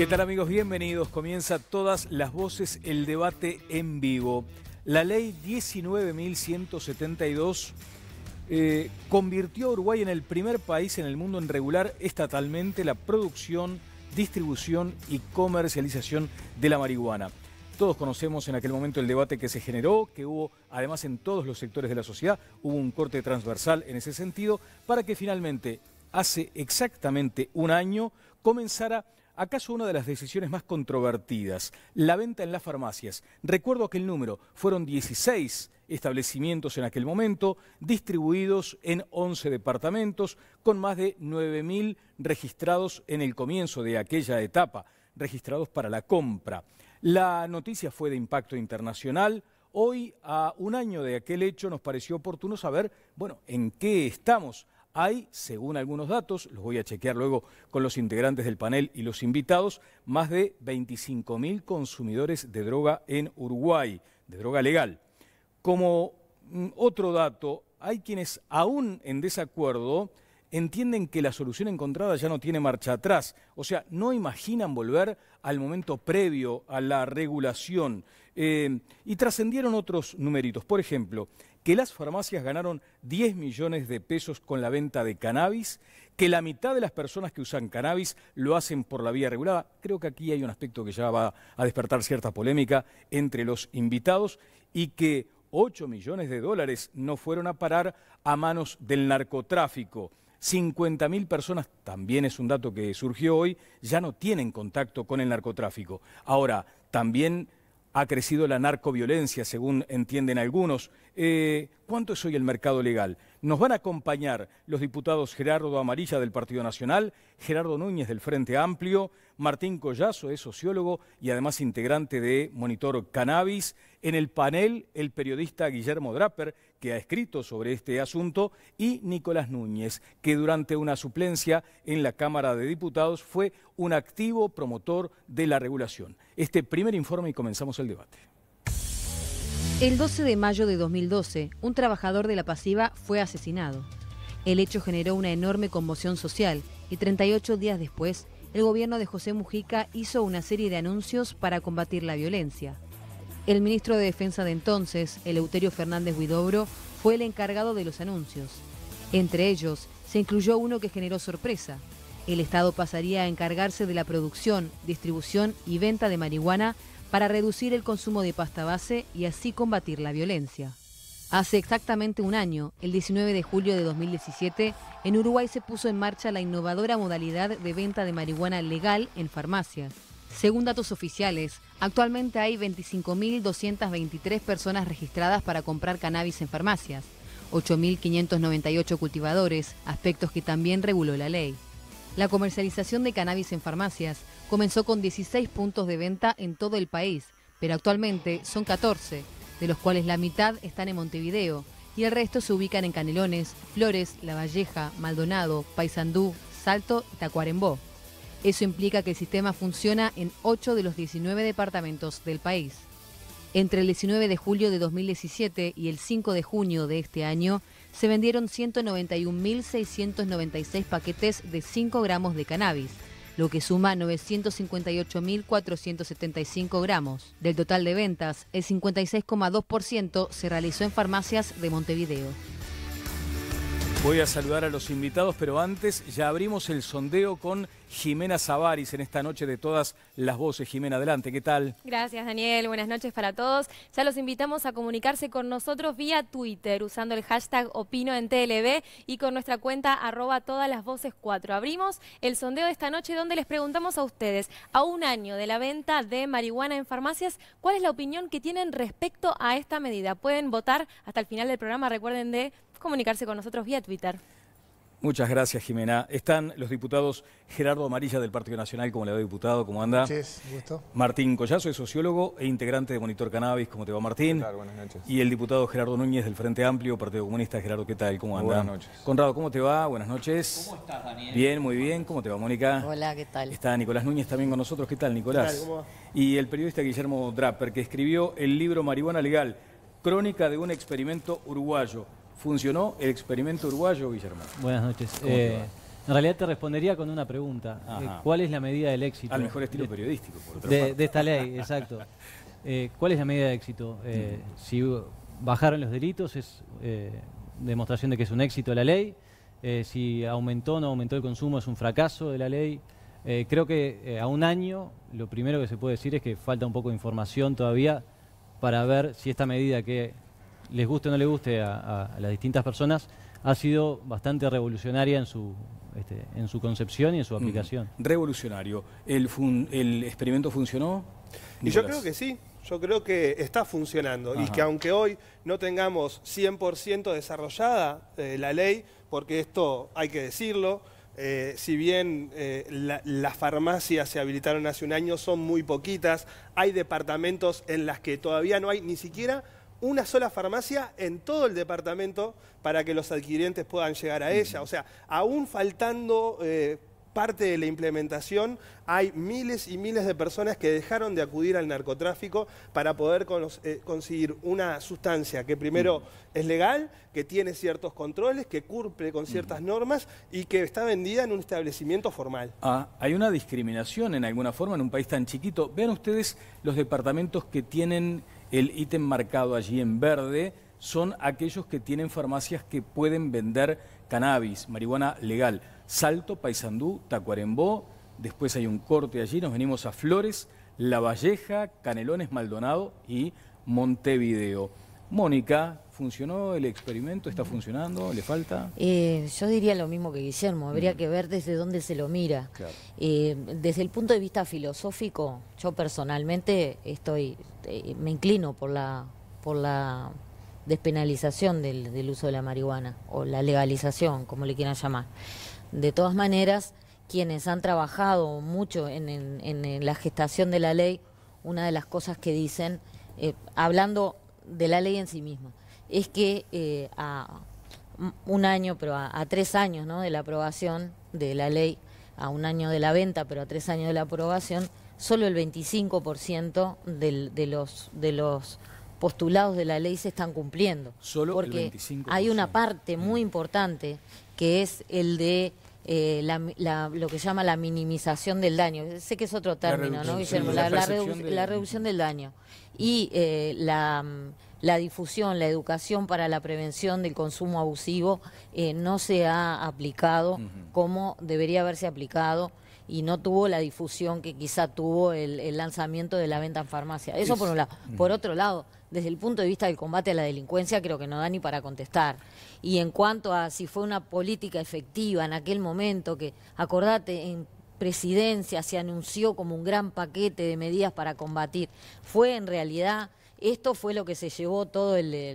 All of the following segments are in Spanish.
¿Qué tal, amigos? Bienvenidos. Comienza Todas las Voces, el debate en vivo. La ley 19.172 convirtió a Uruguay en el primer país en el mundo en regular estatalmente la producción, distribución y comercialización de la marihuana. Todos conocemos en aquel momento el debate que se generó, que hubo además en todos los sectores de la sociedad, hubo un corte transversal en ese sentido, para que finalmente, hace exactamente un año, comenzara acaso una de las decisiones más controvertidas, la venta en las farmacias. Recuerdo aquel número, fueron 16 establecimientos en aquel momento, distribuidos en 11 departamentos, con más de 9.000 registrados en el comienzo de aquella etapa, registrados para la compra. La noticia fue de impacto internacional. Hoy, a un año de aquel hecho, nos pareció oportuno saber, bueno, en qué estamos. Hay, según algunos datos, los voy a chequear luego con los integrantes del panel y los invitados, más de 25.000 consumidores de droga en Uruguay, de droga legal. Como otro dato, hay quienes aún en desacuerdo entienden que la solución encontrada ya no tiene marcha atrás, o sea, no imaginan volver al momento previo a la regulación y trascendieron otros numeritos. Por ejemplo, que las farmacias ganaron 10 millones de pesos con la venta de cannabis, que la mitad de las personas que usan cannabis lo hacen por la vía regulada. Creo que aquí hay un aspecto que ya va a despertar cierta polémica entre los invitados, y que 8 millones de dólares no fueron a parar a manos del narcotráfico. 50.000 personas, también es un dato que surgió hoy, ya no tienen contacto con el narcotráfico. Ahora, también ha crecido la narcoviolencia, según entienden algunos. ¿Cuánto es hoy el mercado legal? Nos van a acompañar los diputados Gerardo Amarilla del Partido Nacional, Gerardo Núñez del Frente Amplio, Martín Collazo, es sociólogo y además integrante de Monitor Cannabis. En el panel, el periodista Guillermo Draper, que ha escrito sobre este asunto, y Nicolás Núñez, que durante una suplencia en la Cámara de Diputados fue un activo promotor de la regulación. Este primer informe y comenzamos el debate. El 12 de mayo de 2012, un trabajador de la Pasiva fue asesinado. El hecho generó una enorme conmoción social y 38 días después, el gobierno de José Mujica hizo una serie de anuncios para combatir la violencia. El ministro de Defensa de entonces, Eleuterio Fernández Huidobro, fue el encargado de los anuncios. Entre ellos, se incluyó uno que generó sorpresa. El Estado pasaría a encargarse de la producción, distribución y venta de marihuana para reducir el consumo de pasta base y así combatir la violencia. Hace exactamente un año, el 19 de julio de 2017, en Uruguay se puso en marcha la innovadora modalidad de venta de marihuana legal en farmacias. Según datos oficiales, actualmente hay 25.223 personas registradas para comprar cannabis en farmacias, 8.598 cultivadores, aspectos que también reguló la ley. La comercialización de cannabis en farmacias comenzó con 16 puntos de venta en todo el país, pero actualmente son 14, de los cuales la mitad están en Montevideo y el resto se ubican en Canelones, Flores, La Valleja, Maldonado, Paysandú, Salto y Tacuarembó. Eso implica que el sistema funciona en 8 de los 19 departamentos del país. Entre el 19 de julio de 2017 y el 5 de junio de este año, se vendieron 191.696 paquetes de 5 gramos de cannabis, lo que suma 958.475 gramos. Del total de ventas, el 56,2% se realizó en farmacias de Montevideo. Voy a saludar a los invitados, pero antes ya abrimos el sondeo con Jimena Savaris en esta noche de Todas las Voces. Jimena, adelante, ¿qué tal? Gracias, Daniel. Buenas noches para todos. Ya los invitamos a comunicarse con nosotros vía Twitter usando el hashtag OpinoEnTLV y con nuestra cuenta @todaslasvoces4. Abrimos el sondeo de esta noche donde les preguntamos a ustedes, a un año de la venta de marihuana en farmacias, ¿cuál es la opinión que tienen respecto a esta medida? Pueden votar hasta el final del programa, recuerden de comunicarse con nosotros vía Twitter. Muchas gracias, Jimena. Están los diputados Gerardo Amarilla del Partido Nacional. ¿Cómo le va, diputado? ¿Cómo anda? Buenas noches, gusto. Martín Collazo es sociólogo e integrante de Monitor Cannabis. ¿Cómo te va, Martín? ¿Qué tal? Buenas noches. Y el diputado Gerardo Núñez del Frente Amplio, Partido Comunista. Gerardo, ¿qué tal? ¿Cómo anda? Buenas noches. Conrado, ¿cómo te va? Buenas noches. ¿Cómo estás, Daniel? Bien, muy bien. ¿Cómo te va, Mónica? Hola, ¿qué tal? Está Nicolás Núñez también con nosotros. ¿Qué tal, Nicolás? ¿Qué tal? ¿Cómo va? Y el periodista Guillermo Draper, que escribió el libro Marihuana Legal, crónica de un experimento uruguayo. ¿Funcionó el experimento uruguayo, Guillermo? Buenas noches. ¿Cómo te va? En realidad te respondería con una pregunta. ¿Cuál es la medida del éxito? Al mejor estilo periodístico, por otra parte. parte. De esta ley, exacto. ¿Cuál es la medida de éxito? Si bajaron los delitos es demostración de que es un éxito la ley. Si aumentó o no aumentó el consumo es un fracaso de la ley. Creo que a un año lo primero que se puede decir es que falta un poco de información todavía para ver si esta medida, que les guste o no le guste a las distintas personas, ha sido bastante revolucionaria en su concepción y en su aplicación. Revolucionario. ¿El experimento funcionó? Y yo creo que sí. Yo creo que está funcionando. Y que aunque hoy no tengamos 100% desarrollada la ley, porque esto hay que decirlo, si bien las farmacias se habilitaron hace un año, son muy poquitas. Hay departamentos en las que todavía no hay ni siquiera una sola farmacia en todo el departamento para que los adquirientes puedan llegar a ella. O sea, aún faltando parte de la implementación, hay miles y miles de personas que dejaron de acudir al narcotráfico para poder conseguir una sustancia que primero es legal, que tiene ciertos controles, que cumple con ciertas normas y que está vendida en un establecimiento formal. Hay una discriminación en alguna forma en un país tan chiquito. Vean ustedes los departamentos que tienen el ítem marcado allí en verde, son aquellos que tienen farmacias que pueden vender cannabis, marihuana legal. Salto, Paysandú, Tacuarembó, después hay un corte allí, nos venimos a Flores, La Valleja, Canelones, Maldonado y Montevideo. Mónica, ¿funcionó el experimento? ¿Está funcionando? ¿Le falta? Yo diría lo mismo que Guillermo, habría que ver desde dónde se lo mira. Claro. Desde el punto de vista filosófico, yo personalmente me inclino por la despenalización del uso de la marihuana, o la legalización, como le quieran llamar. De todas maneras, quienes han trabajado mucho en la gestación de la ley, una de las cosas que dicen, hablando de la ley en sí misma, es que a un año, pero a 3 años, ¿no?, de la aprobación de la ley, a un año de la venta, pero a 3 años de la aprobación, solo el 25% de los postulados de la ley se están cumpliendo. Solo porque el 25%. Hay una parte muy importante que es el de lo que se llama la minimización del daño. Sé que es otro término, ¿no, Guillermo? La reducción del daño. Y la difusión, la educación para la prevención del consumo abusivo no se ha aplicado como debería haberse aplicado, y no tuvo la difusión que quizá tuvo el lanzamiento de la venta en farmacia. Eso por un lado. Por otro lado, desde el punto de vista del combate a la delincuencia, creo que no da ni para contestar. Y en cuanto a si fue una política efectiva en aquel momento, que acordate, en presidencia se anunció como un gran paquete de medidas para combatir, fue en realidad... Esto fue lo que se llevó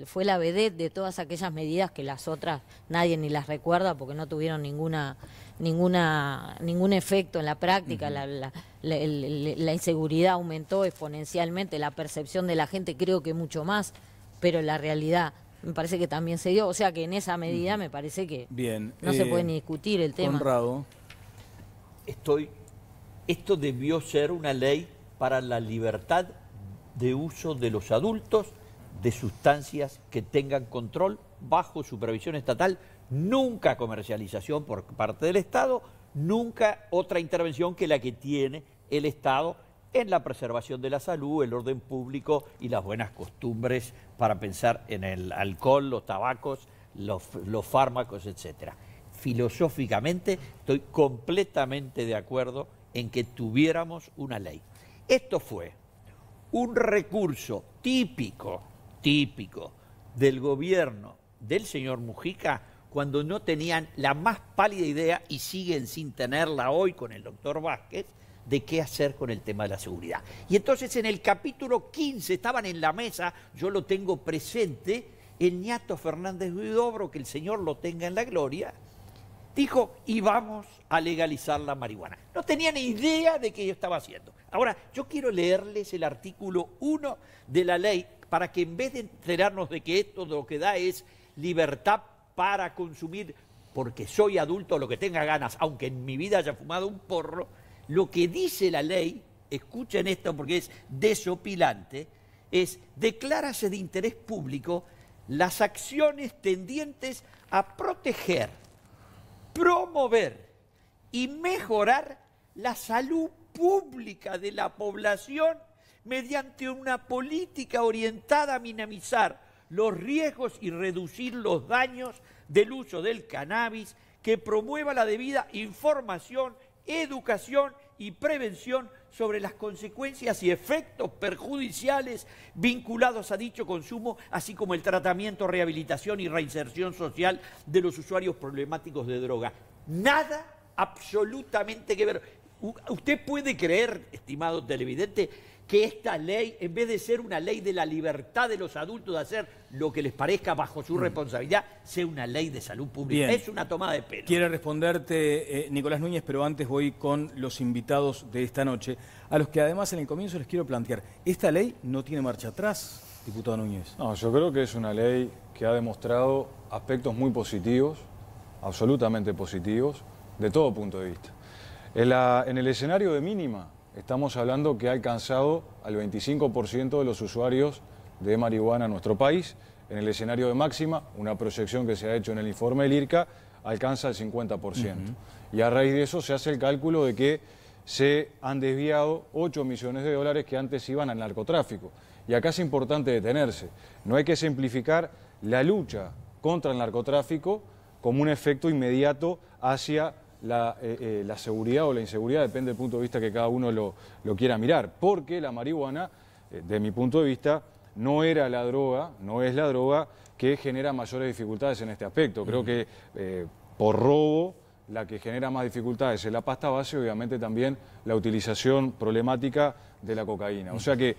fue la vedette de todas aquellas medidas que las otras nadie ni las recuerda porque no tuvieron ningún efecto en la práctica. La inseguridad aumentó exponencialmente, la percepción de la gente creo que mucho más, pero la realidad me parece que también se dio. O sea que en esa medida me parece que no se puede ni discutir el tema. Conrado. Esto debió ser una ley para la libertad de uso de los adultos de sustancias que tengan control bajo supervisión estatal, nunca comercialización por parte del Estado, nunca otra intervención que la que tiene el Estado en la preservación de la salud, el orden público y las buenas costumbres para pensar en el alcohol, los tabacos, los fármacos, etc. Filosóficamente estoy completamente de acuerdo en que tuviéramos una ley. Esto fue un recurso típico del gobierno del señor Mujica cuando no tenían la más pálida idea, y siguen sin tenerla hoy con el doctor Vázquez, de qué hacer con el tema de la seguridad. Y entonces en el capítulo 15 estaban en la mesa, yo lo tengo presente, el ñato Fernández Huidobro, que el señor lo tenga en la gloria, dijo, y vamos a legalizar la marihuana. No tenía ni idea de qué yo estaba haciendo. Ahora, yo quiero leerles el artículo 1 de la ley para que en vez de enterarnos de que esto lo que da es libertad para consumir, porque soy adulto, lo que tenga ganas, aunque en mi vida haya fumado un porro, lo que dice la ley, escuchen esto porque es desopilante, es declárase de interés público las acciones tendientes a proteger, promover y mejorar la salud pública de la población mediante una política orientada a minimizar los riesgos y reducir los daños del uso del cannabis, que promueva la debida información, educación y prevención sobre las consecuencias y efectos perjudiciales vinculados a dicho consumo, así como el tratamiento, rehabilitación y reinserción social de los usuarios problemáticos de droga. Nada absolutamente que ver. ¿Usted puede creer, estimado televidente, que esta ley, en vez de ser una ley de la libertad de los adultos de hacer lo que les parezca bajo su responsabilidad, sea una ley de salud pública? Bien. Es una tomada de pelo. Quiere responderte Nicolás Núñez, pero antes voy con los invitados de esta noche, a los que además en el comienzo les quiero plantear, ¿esta ley no tiene marcha atrás, diputado Núñez? No, yo creo que es una ley que ha demostrado aspectos muy positivos, absolutamente positivos, de todo punto de vista. En el escenario de mínima, estamos hablando que ha alcanzado al 25% de los usuarios de marihuana en nuestro país. En el escenario de máxima, una proyección que se ha hecho en el informe del IRCA, alcanza el 50%. Y a raíz de eso se hace el cálculo de que se han desviado 8 millones de dólares que antes iban al narcotráfico. Y acá es importante detenerse. No hay que simplificar la lucha contra el narcotráfico como un efecto inmediato hacia la seguridad o la inseguridad, depende del punto de vista que cada uno lo quiera mirar, porque la marihuana, de mi punto de vista, no es la droga que genera mayores dificultades en este aspecto. Creo que por robo la que genera más dificultades es la pasta base, obviamente también la utilización problemática de la cocaína. O sea que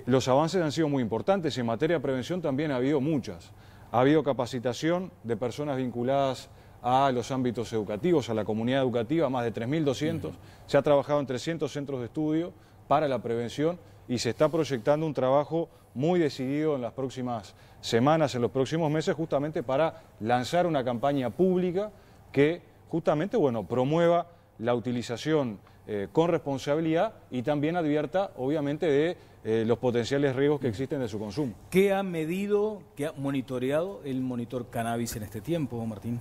los avances han sido muy importantes, en materia de prevención también ha habido muchas. Ha habido capacitación de personas vinculadas a los ámbitos educativos, a la comunidad educativa, más de 3.200. Se ha trabajado en 300 centros de estudio para la prevención y se está proyectando un trabajo muy decidido en las próximas semanas, en los próximos meses, justamente para lanzar una campaña pública que justamente, bueno, promueva la utilización con responsabilidad y también advierta, obviamente, de los potenciales riesgos que existen de su consumo. ¿Qué ha medido, qué ha monitoreado el monitor cannabis en este tiempo, Martín?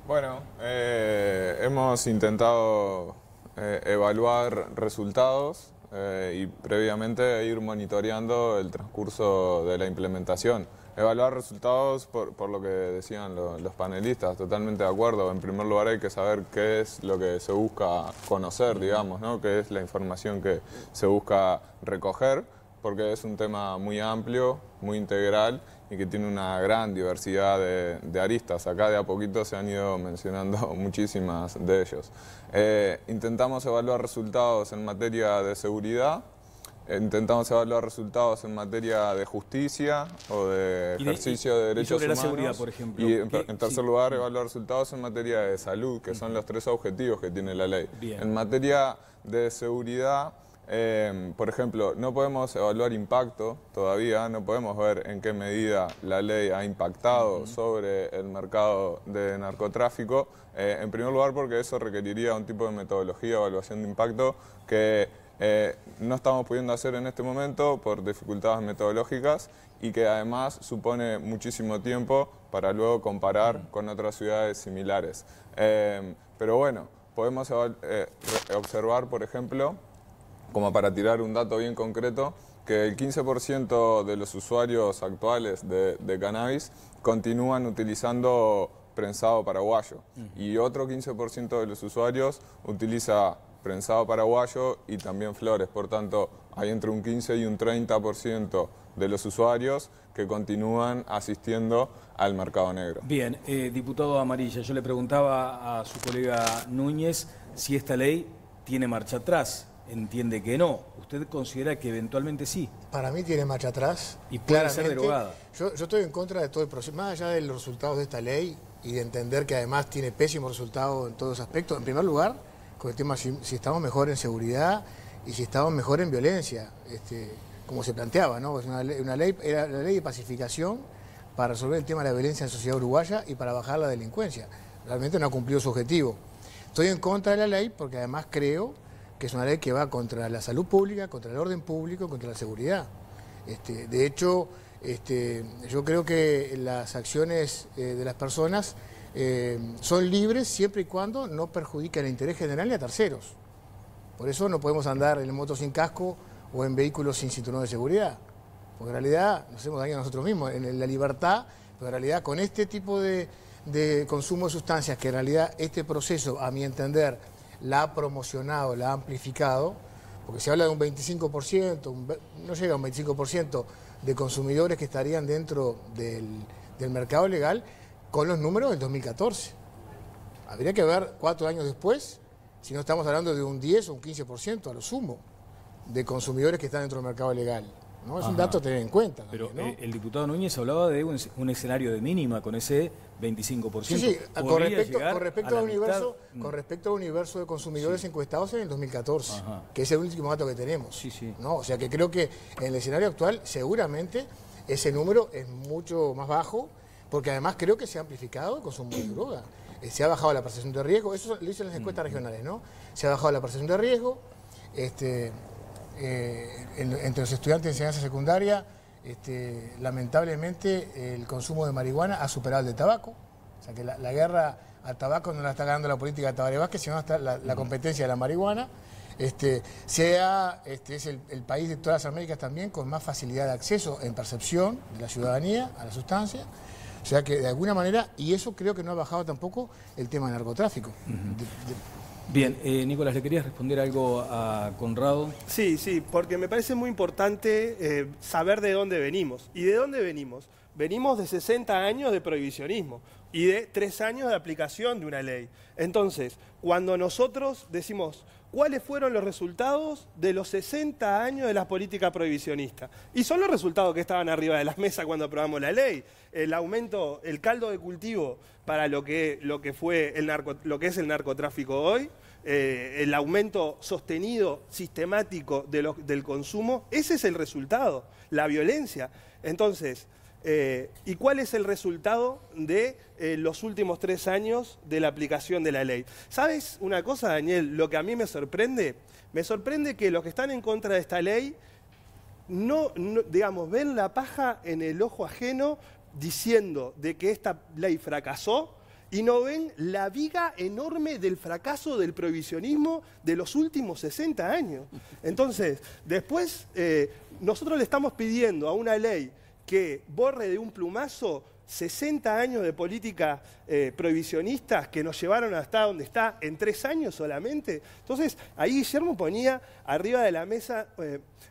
Bueno, hemos intentado evaluar resultados y previamente ir monitoreando el transcurso de la implementación. Evaluar resultados por lo que decían los panelistas, totalmente de acuerdo. En primer lugar hay que saber qué es lo que se busca conocer, digamos, ¿no? Qué es la información que se busca recoger, porque es un tema muy amplio, muy integral y que tiene una gran diversidad de aristas. Acá de a poquito se han ido mencionando muchísimas de ellos. Intentamos evaluar resultados en materia de seguridad, intentamos evaluar resultados en materia de justicia o de ejercicio de derechos sobre humanos. La seguridad, por ejemplo. Y en tercer lugar, evaluar resultados en materia de salud, que son los 3 objetivos que tiene la ley. Bien. En materia de seguridad, por ejemplo, no podemos evaluar impacto todavía, no podemos ver en qué medida la ley ha impactado sobre el mercado de narcotráfico. En primer lugar, porque eso requeriría un tipo de metodología de evaluación de impacto que no estamos pudiendo hacer en este momento por dificultades metodológicas y que además supone muchísimo tiempo para luego comparar con otras ciudades similares. Pero bueno, podemos observar, por ejemplo, como para tirar un dato bien concreto, que el 15% de los usuarios actuales de cannabis continúan utilizando prensado paraguayo y otro 15% de los usuarios utiliza prensado paraguayo y también flores. Por tanto, hay entre un 15 y un 30% de los usuarios que continúan asistiendo al mercado negro. Bien, diputado Amarilla, yo le preguntaba a su colega Núñez si esta ley tiene marcha atrás. Entiende que no. ¿Usted considera que eventualmente sí? Para mí tiene marcha atrás. Y puede ser derogada. Yo estoy en contra de todo el proceso, más allá de los resultados de esta ley y de entender que además tiene pésimos resultados en todos los aspectos. En primer lugar, con el tema si estamos mejor en seguridad y si estamos mejor en violencia, como se planteaba, ¿no? Es una ley, era la ley de pacificación para resolver el tema de la violencia en la sociedad uruguaya y para bajar la delincuencia. Realmente no ha cumplido su objetivo. Estoy en contra de la ley porque además creo que es una ley que va contra la salud pública, contra el orden público, contra la seguridad. De hecho, yo creo que las acciones de las personas son libres siempre y cuando no perjudiquen el interés general ni a terceros. Por eso no podemos andar en moto sin casco o en vehículos sin cinturón de seguridad, porque en realidad nos hacemos daño a nosotros mismos, en la libertad, pero en realidad con este tipo de consumo de sustancias, que en realidad este proceso, a mi entender, la ha promocionado, la ha amplificado, porque se habla de un 25%, no llega a un 25% de consumidores que estarían dentro del mercado legal con los números del 2014. Habría que ver 4 años después, si no estamos hablando de un 10 o un 15% a lo sumo de consumidores que están dentro del mercado legal, ¿no? Es un dato a tener en cuenta. Pero también, ¿no? El diputado Núñez hablaba de un escenario de mínima con ese 25%. Sí, con respecto al universo de consumidores encuestados en el 2014, que es el último dato que tenemos. ¿No? O sea que creo que en el escenario actual seguramente ese número es mucho más bajo, porque además creo que se ha amplificado el consumo de droga. Se ha bajado la percepción de riesgo, eso lo dicen las encuestas regionales, ¿no? Se ha bajado la percepción de riesgo, entre los estudiantes de enseñanza secundaria, lamentablemente el consumo de marihuana ha superado el de tabaco, o sea que la guerra al tabaco no la está ganando la política de Tabaré Vázquez, sino está la competencia de la marihuana. Es el país de todas las Américas también con más facilidad de acceso en percepción de la ciudadanía a la sustancia. O sea que de alguna manera, y eso creo que no ha bajado tampoco el tema del narcotráfico. Bien, Nicolás, ¿le querías responder algo a Conrado? Sí, porque me parece muy importante saber de dónde venimos. ¿Y de dónde venimos? Venimos de 60 años de prohibicionismo y de 3 años de aplicación de una ley. Entonces, cuando nosotros decimos cuáles fueron los resultados de los 60 años de la política prohibicionista, y son los resultados que estaban arriba de las mesas cuando aprobamos la ley, el aumento, el caldo de cultivo para lo que fue lo que es el narcotráfico hoy, el aumento sostenido, sistemático del consumo, ese es el resultado, la violencia. Entonces, ¿y cuál es el resultado de los últimos 3 años de la aplicación de la ley? ¿Sabes una cosa, Daniel? Lo que a mí me sorprende que los que están en contra de esta ley digamos, ven la paja en el ojo ajeno diciendo de que esta ley fracasó y no ven la viga enorme del fracaso del prohibicionismo de los últimos 60 años. Entonces, después nosotros le estamos pidiendo a una ley que borre de un plumazo 60 años de política prohibicionistas que nos llevaron hasta donde está en 3 años solamente. Entonces, ahí Guillermo ponía arriba de la mesa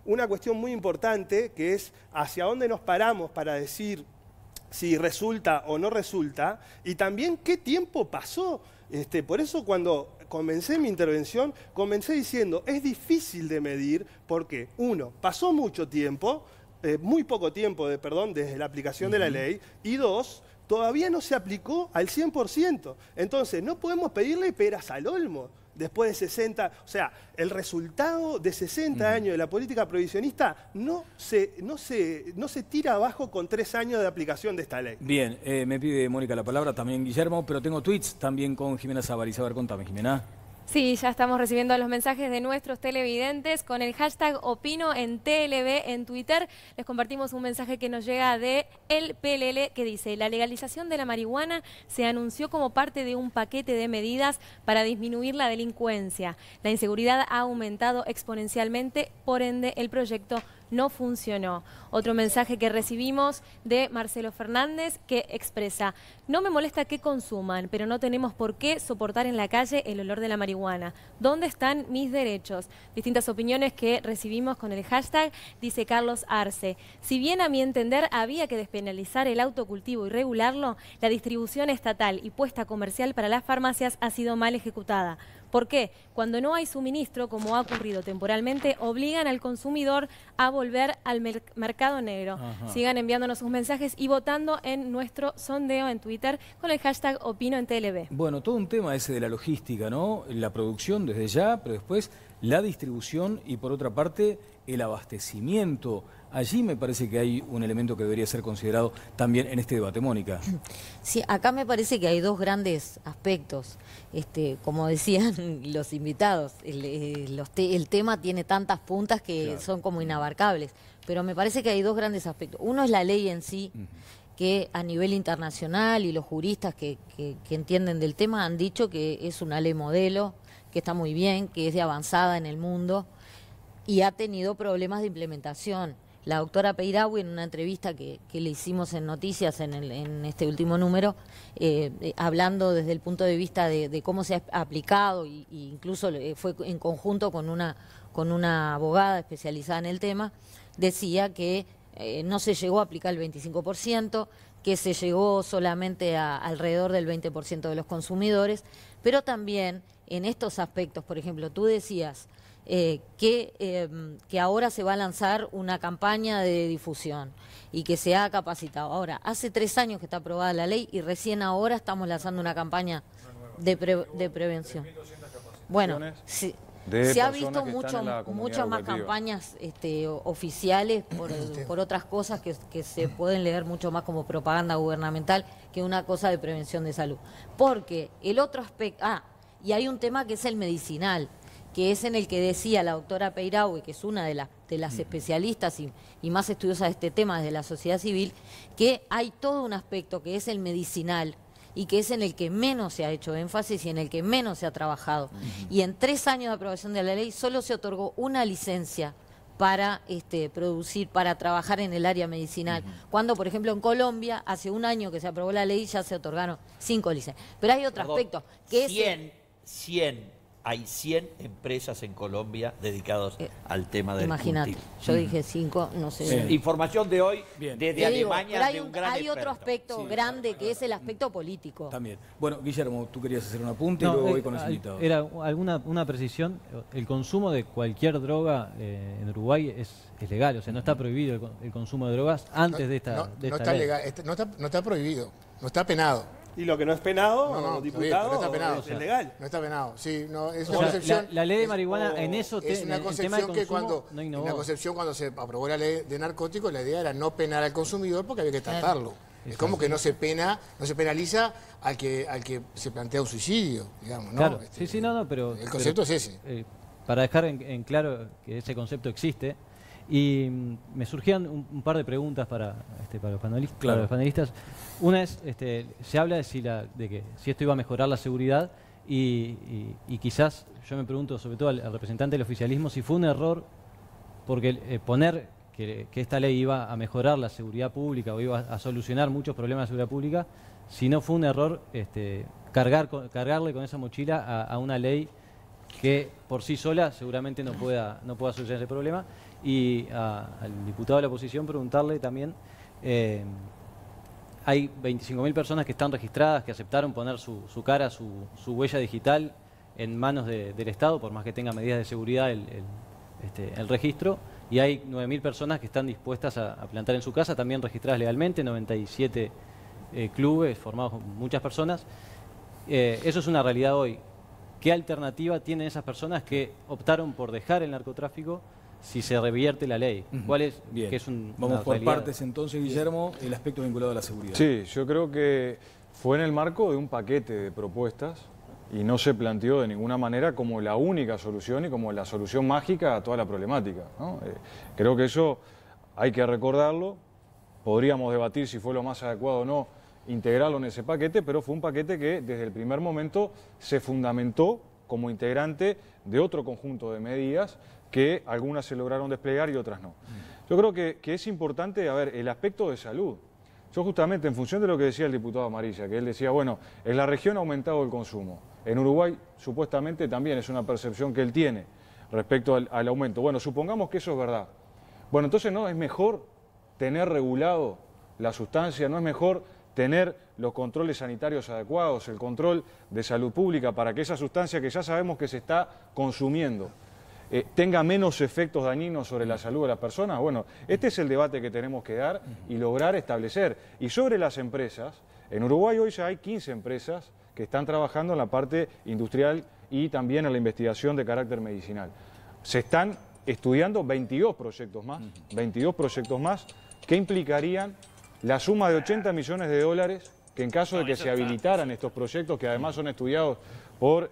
una cuestión muy importante, que es hacia dónde nos paramos para decir si resulta o no resulta, y también qué tiempo pasó. Por eso cuando comencé mi intervención, comencé diciendo, es difícil de medir porque, 1, pasó mucho tiempo, muy poco tiempo, desde la aplicación de la ley, y 2, todavía no se aplicó al 100%. Entonces, no podemos pedirle peras al olmo después de 60, o sea, el resultado de 60 años de la política prohibicionista no se tira abajo con 3 años de aplicación de esta ley. Bien, me pide Mónica la palabra, también Guillermo, pero tengo tweets también con Jimena Sábaris. A ver, contame, Jimena. Sí, ya estamos recibiendo los mensajes de nuestros televidentes con el hashtag Opino en TLB en Twitter. Les compartimos un mensaje que nos llega de el PLL que dice: la legalización de la marihuana se anunció como parte de un paquete de medidas para disminuir la delincuencia. La inseguridad ha aumentado exponencialmente, por ende el proyecto no funcionó. Otro mensaje que recibimos de Marcelo Fernández que expresa: no me molesta que consuman, pero no tenemos por qué soportar en la calle el olor de la marihuana. ¿Dónde están mis derechos? Distintas opiniones que recibimos con el hashtag, dice Carlos Arce. Si bien a mi entender había que despenalizar el autocultivo y regularlo, la distribución estatal y puesta comercial para las farmacias ha sido mal ejecutada. ¿Por qué? Cuando no hay suministro, como ha ocurrido temporalmente, obligan al consumidor a volver al mercado negro. Sigan enviándonos sus mensajes y votando en nuestro sondeo en Twitter con el hashtag Opino en TLB. Bueno, todo un tema ese de la logística, ¿no? La producción desde ya, pero después la distribución y por otra parte el abastecimiento. Allí me parece que hay un elemento que debería ser considerado también en este debate. Mónica. Sí, acá me parece que hay 2 grandes aspectos. Como decían los invitados, el tema tiene tantas puntas que son como inabarcables. Pero me parece que hay 2 grandes aspectos. Uno es la ley en sí, que a nivel internacional y los juristas que entienden del tema han dicho que es una ley modelo, que está muy bien, que es de avanzada en el mundo y ha tenido problemas de implementación. La doctora Peyraoui, en una entrevista que le hicimos en Noticias en este último número, hablando desde el punto de vista de cómo se ha aplicado, y incluso fue en conjunto con una abogada especializada en el tema, decía que no se llegó a aplicar el 25%, que se llegó solamente a alrededor del 20% de los consumidores, pero también en estos aspectos, por ejemplo, tú decías que ahora se va a lanzar una campaña de difusión y que se ha capacitado. Ahora, hace 3 años que está aprobada la ley y recién ahora estamos lanzando una campaña de prevención. Bueno, sí. Se ha visto muchas más campañas oficiales por otras cosas que se pueden leer mucho más como propaganda gubernamental que una cosa de prevención de salud. Porque el otro aspecto... y hay un tema que es el medicinal, que es en el que decía la doctora Peyraoui, que es una de las especialistas y más estudiosas de este tema desde la sociedad civil, que hay todo un aspecto que es el medicinal, y que es en el que menos se ha hecho énfasis y en el que menos se ha trabajado. Y en 3 años de aprobación de la ley solo se otorgó una licencia para para trabajar en el área medicinal. Cuando, por ejemplo, en Colombia, hace 1 año que se aprobó la ley, ya se otorgaron 5 licencias. Pero hay otro aspecto, que hay 100 empresas en Colombia dedicadas al tema del cultivo. Imagínate, yo dije 5, no sé. Información de hoy desde Alemania de un gran experto. Hay otro aspecto grande que es el aspecto político. También. Bueno, Guillermo, tú querías hacer un apunte y luego voy con los invitados. Era una precisión. El consumo de cualquier droga en Uruguay es legal, o sea, no está prohibido el consumo de drogas antes de esta está ley. Legal, no está prohibido, no está penado. Y lo que no es penado, diputado, no está penado. Es legal. No está penado, sí, no, es O una sea, concepción... la ley de marihuana en eso... Es una concepción que cuando se aprobó la ley de narcóticos, la idea era no penar al consumidor porque había que tratarlo. Es como que no se penaliza al que se plantea un suicidio, digamos, ¿no? Claro, pero... El concepto es ese. Para dejar en claro que ese concepto existe, y me surgían un par de preguntas para los panelistas. Una es, se habla de que si esto iba a mejorar la seguridad y quizás yo me pregunto, sobre todo al representante del oficialismo, si fue un error porque poner que esta ley iba a mejorar la seguridad pública o iba a solucionar muchos problemas de seguridad pública, si no fue un error cargarle con esa mochila a una ley que por sí sola seguramente no pueda solucionar ese problema. Y al diputado de la oposición preguntarle también, hay 25.000 personas que están registradas, que aceptaron poner su cara, su huella digital en manos del Estado, por más que tenga medidas de seguridad el registro, y hay 9.000 personas que están dispuestas a plantar en su casa, también registradas legalmente, 97 clubes formados por muchas personas. Eso es una realidad hoy. ¿Qué alternativa tienen esas personas que optaron por dejar el narcotráfico si se revierte la ley? ¿Cuál es? Bien. Que es Vamos por partes entonces, Guillermo, el aspecto vinculado a la seguridad. Sí, yo creo que fue en el marco de un paquete de propuestas y no se planteó de ninguna manera como la única solución y como la solución mágica a toda la problemática, ¿no? Creo que eso hay que recordarlo. Podríamos debatir si fue lo más adecuado o no integrarlo en ese paquete, pero fue un paquete que desde el primer momento se fundamentó como integrante de otro conjunto de medidas que algunas se lograron desplegar y otras no. Yo creo que es importante, el aspecto de salud. Yo justamente, en función de lo que decía el diputado Amarilla, que él decía, bueno, en la región ha aumentado el consumo. En Uruguay, supuestamente, también es una percepción que él tiene respecto al aumento. Bueno, supongamos que eso es verdad. Bueno, entonces, ¿no es mejor tener regulado la sustancia? ¿No es mejor tener los controles sanitarios adecuados, el control de salud pública para que esa sustancia que ya sabemos que se está consumiendo tenga menos efectos dañinos sobre la salud de las personas? Bueno, este es el debate que tenemos que dar y lograr establecer. Y sobre las empresas, en Uruguay hoy ya hay 15 empresas que están trabajando en la parte industrial y también en la investigación de carácter medicinal. Se están estudiando 22 proyectos más que implicarían la suma de 80 millones de dólares que en caso de que se habilitaran estos proyectos, que además son estudiados por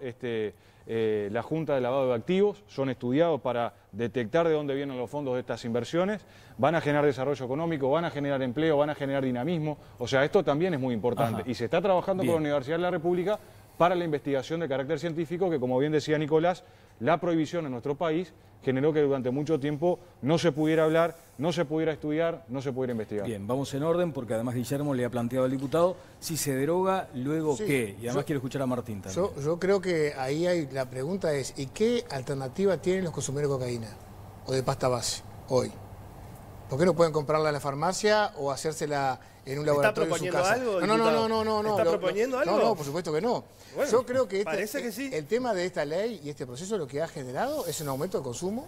la Junta de Lavado de Activos, son estudiados para detectar de dónde vienen los fondos de estas inversiones, van a generar desarrollo económico, van a generar empleo, van a generar dinamismo, o sea, esto también es muy importante. Y se está trabajando con la Universidad de la República para la investigación de carácter científico, que como bien decía Nicolás, la prohibición en nuestro país generó que durante mucho tiempo no se pudiera hablar, no se pudiera estudiar, no se pudiera investigar. Bien, vamos en orden, porque además Guillermo le ha planteado al diputado, si se deroga, luego qué. Y además quiero escuchar a Martín también. Yo creo que ahí la pregunta es, ¿y qué alternativa tienen los consumidores de cocaína o de pasta base hoy? ¿Por qué no pueden comprarla en la farmacia o hacérsela en un laboratorio en su casa? ¿Algo, no. ¿Está proponiendo algo? No, por supuesto que no. Bueno, yo creo que, parece que sí. El tema de esta ley y este proceso lo que ha generado es un aumento del consumo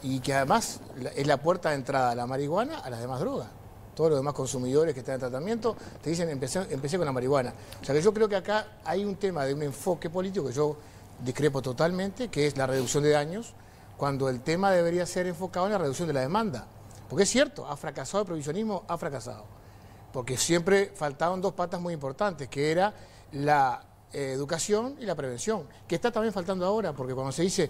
y que además es la puerta de entrada a la marihuana a las demás drogas. Todos los demás consumidores que están en tratamiento te dicen empecé con la marihuana. O sea que yo creo que acá hay un tema de un enfoque político que yo discrepo totalmente, que es la reducción de daños, cuando el tema debería ser enfocado en la reducción de la demanda. Porque es cierto, ha fracasado el prohibicionismo, ha fracasado. Porque siempre faltaban dos patas muy importantes, que era la educación y la prevención, que está también faltando ahora, porque cuando se dice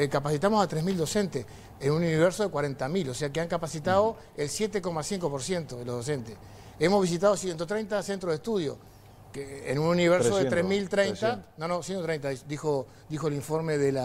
capacitamos a 3.000 docentes en un universo de 40.000, o sea que han capacitado el 7,5% de los docentes. Hemos visitado 130 centros de estudio, que en un universo 300, de 3.030, 130, dijo el informe de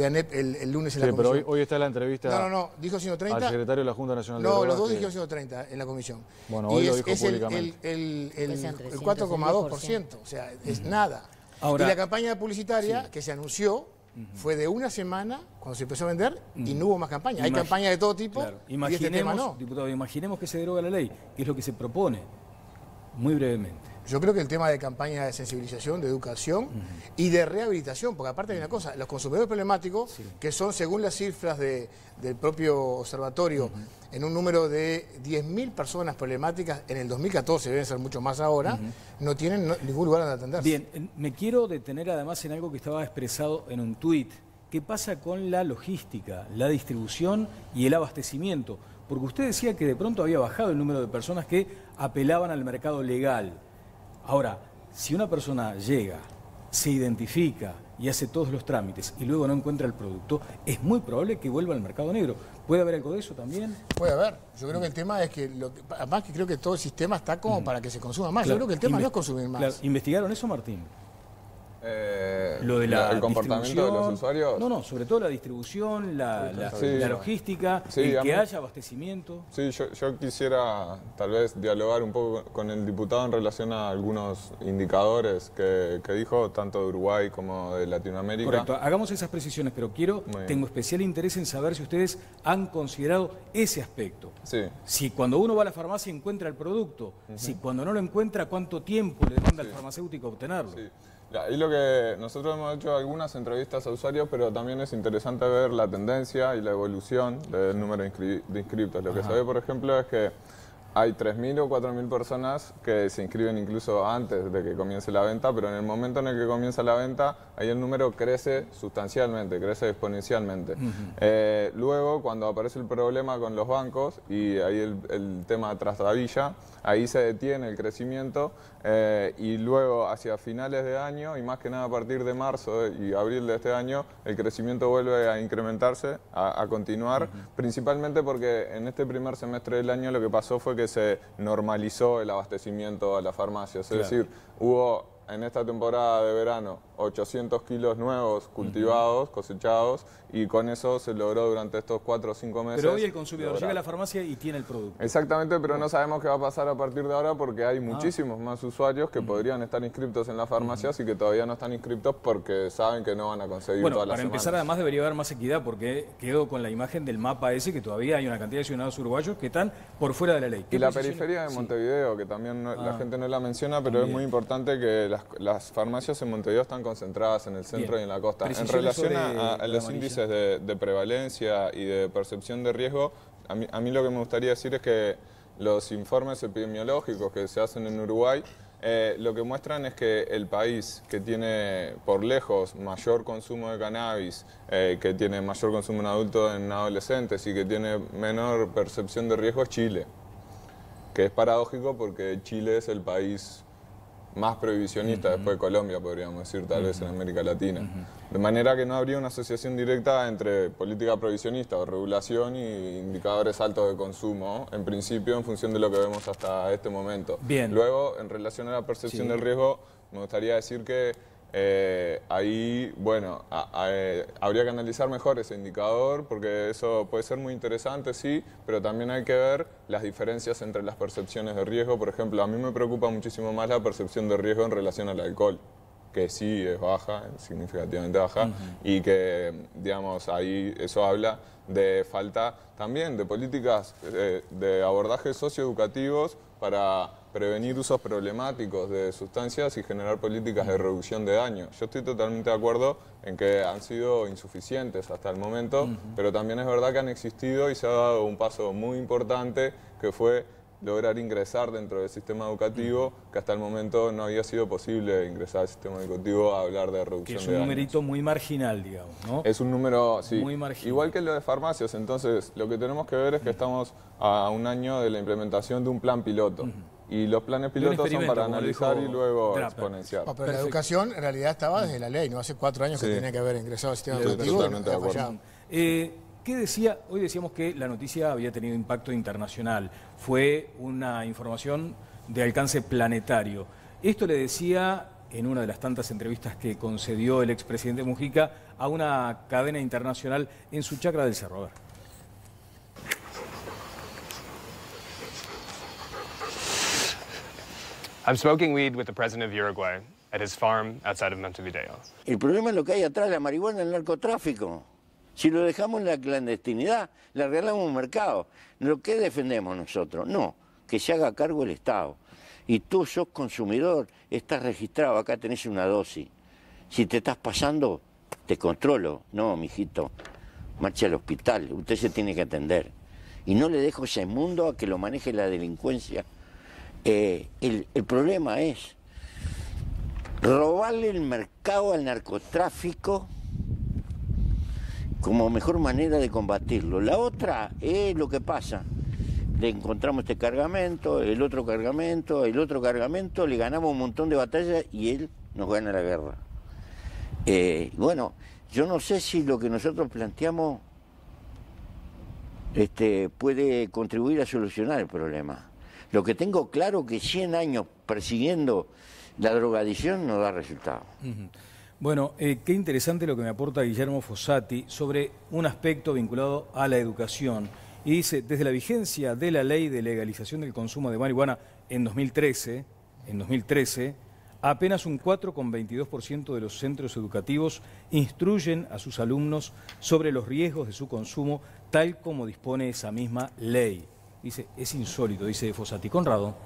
ANEP el lunes en la comisión. Pero hoy está la entrevista dijo 130. Al secretario de la Junta Nacional de Drogas. No, los dos dijeron 130 en la comisión. Bueno, hoy lo dijo públicamente. El 4,2%, o sea, es nada. Ahora, y la campaña publicitaria que se anunció fue de una semana cuando se empezó a vender y no hubo más campaña. Hay campañas de todo tipo y este tema no. Diputado, imaginemos que se deroga la ley, que es lo que se propone, muy brevemente. Yo creo que el tema de campaña de sensibilización, de educación y de rehabilitación, porque aparte hay una cosa, los consumidores problemáticos, que son, según las cifras del propio observatorio, en un número de 10.000 personas problemáticas en el 2014, deben ser mucho más ahora, no tienen ningún lugar donde atenderse. Bien, me quiero detener además en algo que estaba expresado en un tuit. ¿Qué pasa con la logística, la distribución y el abastecimiento? Porque usted decía que de pronto había bajado el número de personas que apelaban al mercado legal. Ahora, si una persona llega, se identifica y hace todos los trámites y luego no encuentra el producto, es muy probable que vuelva al mercado negro. ¿Puede haber algo de eso también? Puede haber. Yo creo que el tema es que, además que creo que todo el sistema está como para que se consuma más. Yo creo que el tema no es consumir más. Claro. ¿Investigaron eso, Martín? Lo de el comportamiento de los usuarios. No, sobre todo la distribución, la logística, que haya abastecimiento. Sí, yo quisiera tal vez dialogar un poco con el diputado en relación a algunos indicadores que dijo, tanto de Uruguay como de Latinoamérica. Correcto, hagamos esas precisiones, pero tengo especial interés en saber si ustedes han considerado ese aspecto. Sí. Si cuando uno va a la farmacia encuentra el producto, si cuando no lo encuentra, ¿cuánto tiempo le demanda al farmacéutico obtenerlo? Sí. Y lo que nosotros hemos hecho algunas entrevistas a usuarios, pero también es interesante ver la tendencia y la evolución del número de inscriptos. Lo que se ve, por ejemplo, es que hay 3.000 o 4.000 personas que se inscriben incluso antes de que comience la venta, pero en el momento en el que comienza la venta, ahí el número crece sustancialmente, crece exponencialmente. Luego, cuando aparece el problema con los bancos y ahí el tema trastabilla, ahí se detiene el crecimiento y luego hacia finales de año y más que nada a partir de marzo y abril de este año, el crecimiento vuelve a incrementarse, a continuar, principalmente porque en este primer semestre del año lo que pasó fue que se normalizó el abastecimiento a las farmacias, es decir, hubo en esta temporada de verano 800 kilos nuevos cultivados, cosechados, y con eso se logró durante estos 4 o 5 meses. Pero hoy el consumidor llega a la farmacia y tiene el producto. Exactamente, pero no sabemos qué va a pasar a partir de ahora porque hay muchísimos más usuarios que podrían estar inscritos en las farmacias y que todavía no están inscritos porque saben que no van a conseguir todas las semanas. Para empezar, además debería haber más equidad porque quedo con la imagen del mapa ese que todavía hay una cantidad de ciudadanos uruguayos que están por fuera de la ley. Y la periferia de Montevideo, que también la gente no la menciona, pero es muy importante que las farmacias en Montevideo están concentradas en el centro y en la costa. En relación a los índices de prevalencia y de percepción de riesgo, a mí lo que me gustaría decir es que los informes epidemiológicos que se hacen en Uruguay lo que muestran es que el país que tiene por lejos mayor consumo de cannabis, que tiene mayor consumo en adultos, en adolescentes y que tiene menor percepción de riesgo es Chile, que es paradójico porque Chile es el país más previsionista después de Colombia, podríamos decir, tal vez en América Latina. De manera que no habría una asociación directa entre política prohibicionista o regulación y indicadores altos de consumo, en principio, en función de lo que vemos hasta este momento. Bien. Luego, en relación a la percepción del riesgo, me gustaría decir que ahí, bueno, habría que analizar mejor ese indicador, porque eso puede ser muy interesante, sí, pero también hay que ver las diferencias entre las percepciones de riesgo. Por ejemplo, a mí me preocupa muchísimo más la percepción de riesgo en relación al alcohol, que sí es baja, significativamente baja, y que, digamos, ahí eso habla de falta también de políticas de abordajes socioeducativos para prevenir usos problemáticos de sustancias y generar políticas de reducción de daño. Yo estoy totalmente de acuerdo en que han sido insuficientes hasta el momento, pero también es verdad que han existido y se ha dado un paso muy importante, que fue lograr ingresar dentro del sistema educativo, que hasta el momento no había sido posible ingresar al sistema educativo a hablar de reducción de daños. Que es un numerito muy marginal, digamos, ¿no? Es un número, sí, muy marginal. Igual que lo de farmacias. Entonces, lo que tenemos que ver es que estamos a un año de la implementación de un plan piloto. Y los planes pilotos son para analizar y luego exponenciar. No, pero la educación en realidad estaba desde la ley, ¿no? Hace 4 años que tenía que haber ingresado al sistema educativo. Totalmente de acuerdo. ¿Qué decía? Hoy decíamos que la noticia había tenido impacto internacional. Fue una información de alcance planetario. Esto le decía en una de las tantas entrevistas que concedió el expresidente Mujica a una cadena internacional en su chacra del Cerro. A ver. I'm smoking weed with the president of Uruguay at his farm outside of Montevideo. El problema es lo que hay atrás, la marihuana, el narcotráfico. Si lo dejamos en la clandestinidad, le arreglamos un mercado. ¿Lo que defendemos nosotros? No, que se haga cargo el Estado. Y tú sos consumidor, estás registrado, acá tenés una dosis. Si te estás pasando, te controlo. No, mijito, marche al hospital, usted se tiene que atender. Y no le dejo ese mundo a que lo maneje la delincuencia. El problema es robarle el mercado al narcotráfico como mejor manera de combatirlo. La otra es lo que pasa. Le encontramos este cargamento, el otro cargamento, le ganamos un montón de batallas y él nos gana la guerra. Bueno, yo no sé si lo que nosotros planteamos puede contribuir a solucionar el problema. Lo que tengo claro es que 100 años persiguiendo la drogadicción no da resultado. Bueno, qué interesante lo que me aporta Guillermo Fossati sobre un aspecto vinculado a la educación. Y dice, desde la vigencia de la ley de legalización del consumo de marihuana en 2013, apenas un 4,22% de los centros educativos instruyen a sus alumnos sobre los riesgos de su consumo, tal como dispone esa misma ley. Dice, es insólito, dice Fossati. Conrado.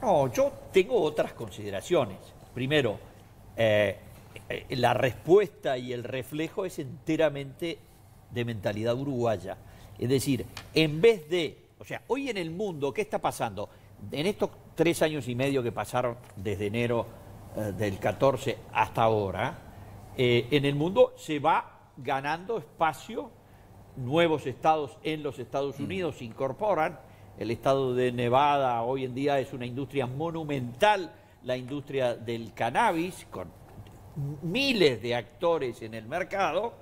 No, yo tengo otras consideraciones. Primero, la respuesta y el reflejo es enteramente de mentalidad uruguaya. Es decir, en vez de... O sea, hoy en el mundo, ¿qué está pasando? En estos 3 años y medio que pasaron desde enero del 14 hasta ahora, en el mundo se va ganando espacio, nuevos estados en los Estados Unidos se incorporan. El estado de Nevada hoy en día es una industria monumental, la industria del cannabis, con miles de actores en el mercado.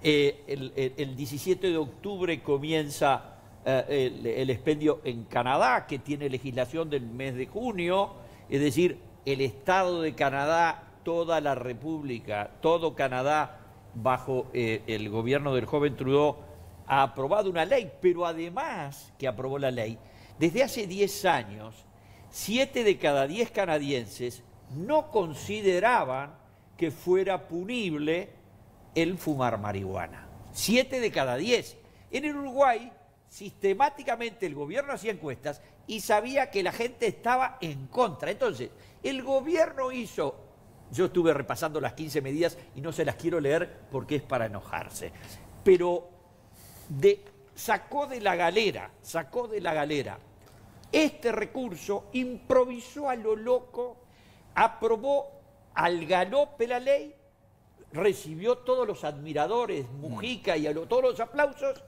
El 17 de octubre comienza el expendio en Canadá, que tiene legislación del mes de junio, es decir, el estado de Canadá, toda la república, todo Canadá, bajo el gobierno del joven Trudeau, ha aprobado una ley, pero además que aprobó la ley, desde hace 10 años, 7 de cada 10 canadienses no consideraban que fuera punible el fumar marihuana. 7 de cada 10. En el Uruguay, sistemáticamente el gobierno hacía encuestas y sabía que la gente estaba en contra. Entonces, el gobierno hizo... Yo estuve repasando las 15 medidas y no se las quiero leer porque es para enojarse. Pero sacó de la galera este recurso, improvisó a lo loco, aprobó al galope la ley, recibió todos los admiradores, Mujica y todos los aplausos,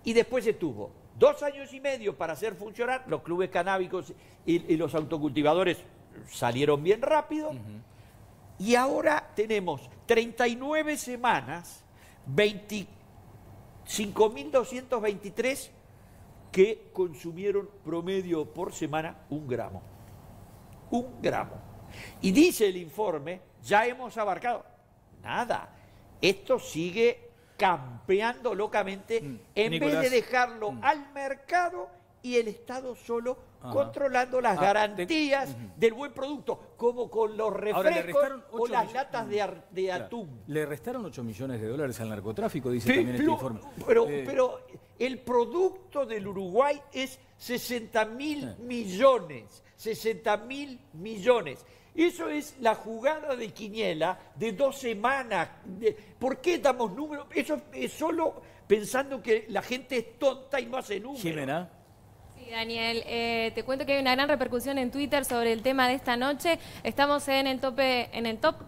y después estuvo 2 años y medio para hacer funcionar los clubes canábicos y los autocultivadores salieron bien rápido. Y ahora tenemos 39 semanas, 25.223 que consumieron promedio por semana 1 gramo. 1 gramo. Y dice el informe, ya hemos abarcado. Nada. Esto sigue campeando locamente en Nicolás, vez de dejarlo al mercado y el Estado solo controlando las garantías del buen producto, como con los refrescos o las latas de atún. Le restaron 8 millones de dólares al narcotráfico, dice también este informe. Pero el producto del Uruguay es 60.000 millones. 60.000 millones. Eso es la jugada de quiniela de 2 semanas. ¿Por qué damos números? Eso es solo pensando que la gente es tonta y no hace números. Jimena. Sí, Daniel, te cuento que hay una gran repercusión en Twitter sobre el tema de esta noche. Estamos en el top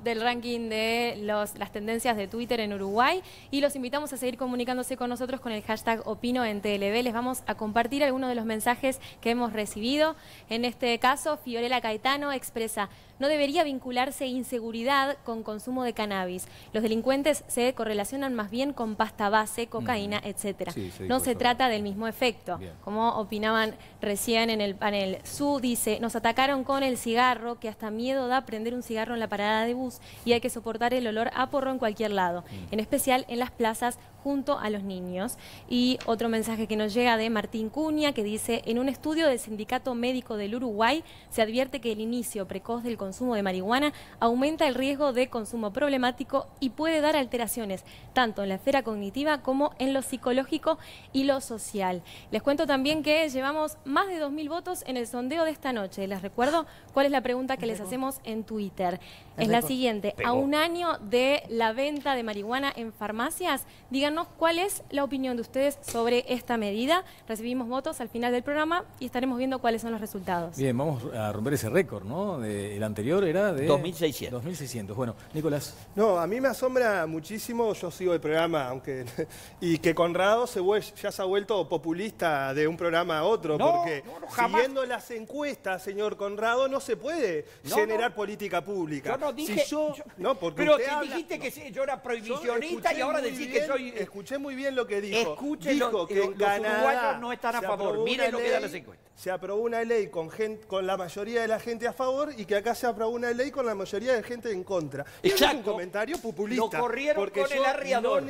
del ranking de las tendencias de Twitter en Uruguay y los invitamos a seguir comunicándose con nosotros con el hashtag Opino en TLV. Les vamos a compartir algunos de los mensajes que hemos recibido. En este caso, Fiorella Caetano expresa: no debería vincularse inseguridad con consumo de cannabis. Los delincuentes se correlacionan más bien con pasta base, cocaína, etc. Sí, no se trata del mismo efecto. Bien. Como opinaban recién en el panel. Su dice: nos atacaron con el cigarro, que hasta miedo da prender un cigarro en la parada de bus y hay que soportar el olor a porro en cualquier lado, en especial en las plazas junto a los niños. Y otro mensaje que nos llega de Martín Cunha, que dice: en un estudio del Sindicato Médico del Uruguay se advierte que el inicio precoz del consumo de marihuana aumenta el riesgo de consumo problemático y puede dar alteraciones tanto en la esfera cognitiva como en lo psicológico y lo social. Les cuento también que llevamos más de 2.000 votos en el sondeo de esta noche. Les recuerdo cuál es la pregunta que les hacemos en Twitter. Es la siguiente: a un año de la venta de marihuana en farmacias, díganos cuál es la opinión de ustedes sobre esta medida. Recibimos votos al final del programa y estaremos viendo cuáles son los resultados. Bien, vamos a romper ese récord, ¿no? El anterior era de 2.600. 2.600. Bueno, Nicolás. No, a mí me asombra muchísimo, yo sigo el programa, y que Conrado ya se ha vuelto populista de un programa a otro, porque siguiendo las encuestas, señor Conrado, no se puede generar política pública. Yo no dije... pero dijiste que yo era prohibicionista y ahora decís que soy... Escuché muy bien lo que dijo. Dijo que los uruguayos no están a favor. Miren lo que dan las encuestas. Se aprobó una ley con la mayoría de la gente a favor y que acá se aprobó una ley con la mayoría de gente en contra. Exacto. Es un comentario populista. Lo corrieron porque con el arriador.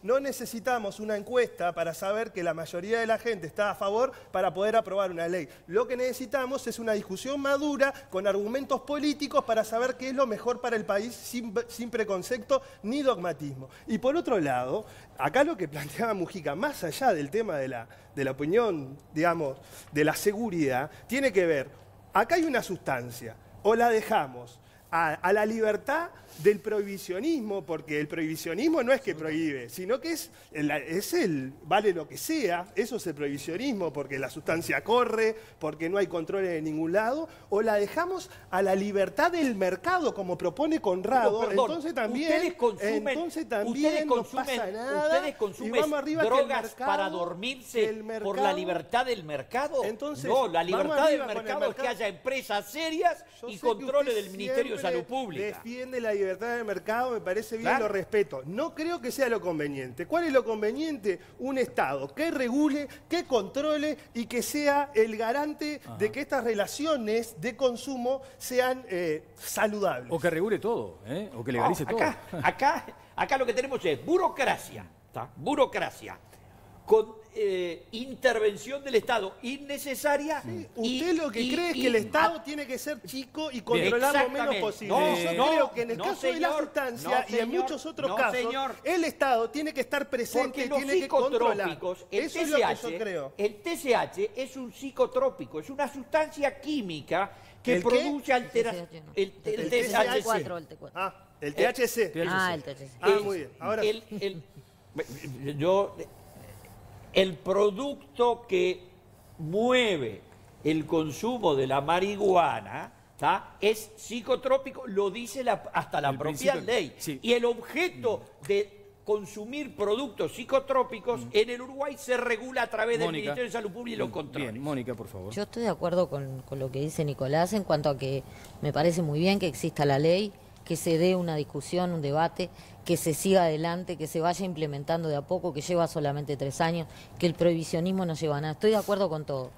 No necesitamos una encuesta para saber que la mayoría de la gente está a favor para poder aprobar una ley. Lo que necesitamos es una discusión madura con argumentos políticos para saber qué es lo mejor para el país sin preconcepto ni dogmatismo. Y por otro lado, acá lo que planteaba Mujica, más allá del tema de la opinión, digamos, de la seguridad, tiene que ver, acá hay una sustancia, o la dejamos a la libertad del prohibicionismo, porque el prohibicionismo no es que prohíbe, sino que es el vale lo que sea, eso es el prohibicionismo, porque la sustancia corre, porque no hay controles de ningún lado, o la dejamos a la libertad del mercado, como propone Conrado. Perdón, entonces también no pasa nada, ustedes consumen drogas para dormirse por la libertad del mercado. Entonces, no, la libertad del mercado es que haya empresas serias y controles del Ministerio de Salud Pública. Defiende la libertad del mercado, me parece bien, lo respeto. No creo que sea lo conveniente. ¿Cuál es lo conveniente? Un Estado que regule, que controle y que sea el garante de que estas relaciones de consumo sean saludables. O que regule todo, o que legalice todo. Acá lo que tenemos es burocracia, ¿tá? Burocracia, con intervención del Estado innecesaria. Sí, usted lo que cree es que el Estado tiene que ser chico y controlar lo menos posible. Yo creo que en el caso de la sustancia y en muchos otros casos, el Estado tiene que estar presente y tiene que controlar. Eso es lo que yo creo. El TCH es un psicotrópico, es una sustancia química que produce alteraciones. El THC. El THC. El THC. Muy bien. Ahora el producto que mueve el consumo de la marihuana, ¿tá? Es psicotrópico, lo dice hasta la propia ley. Sí. Y el objeto de consumir productos psicotrópicos, en el Uruguay se regula a través del Ministerio de Salud Pública y los controles. Bien, Mónica, por favor. Yo estoy de acuerdo con lo que dice Nicolás en cuanto a que me parece muy bien que exista la ley, que se dé una discusión, un debate, que se siga adelante, que se vaya implementando de a poco, que lleva solamente 3 años, que el prohibicionismo no lleva a nada. Estoy de acuerdo con todo.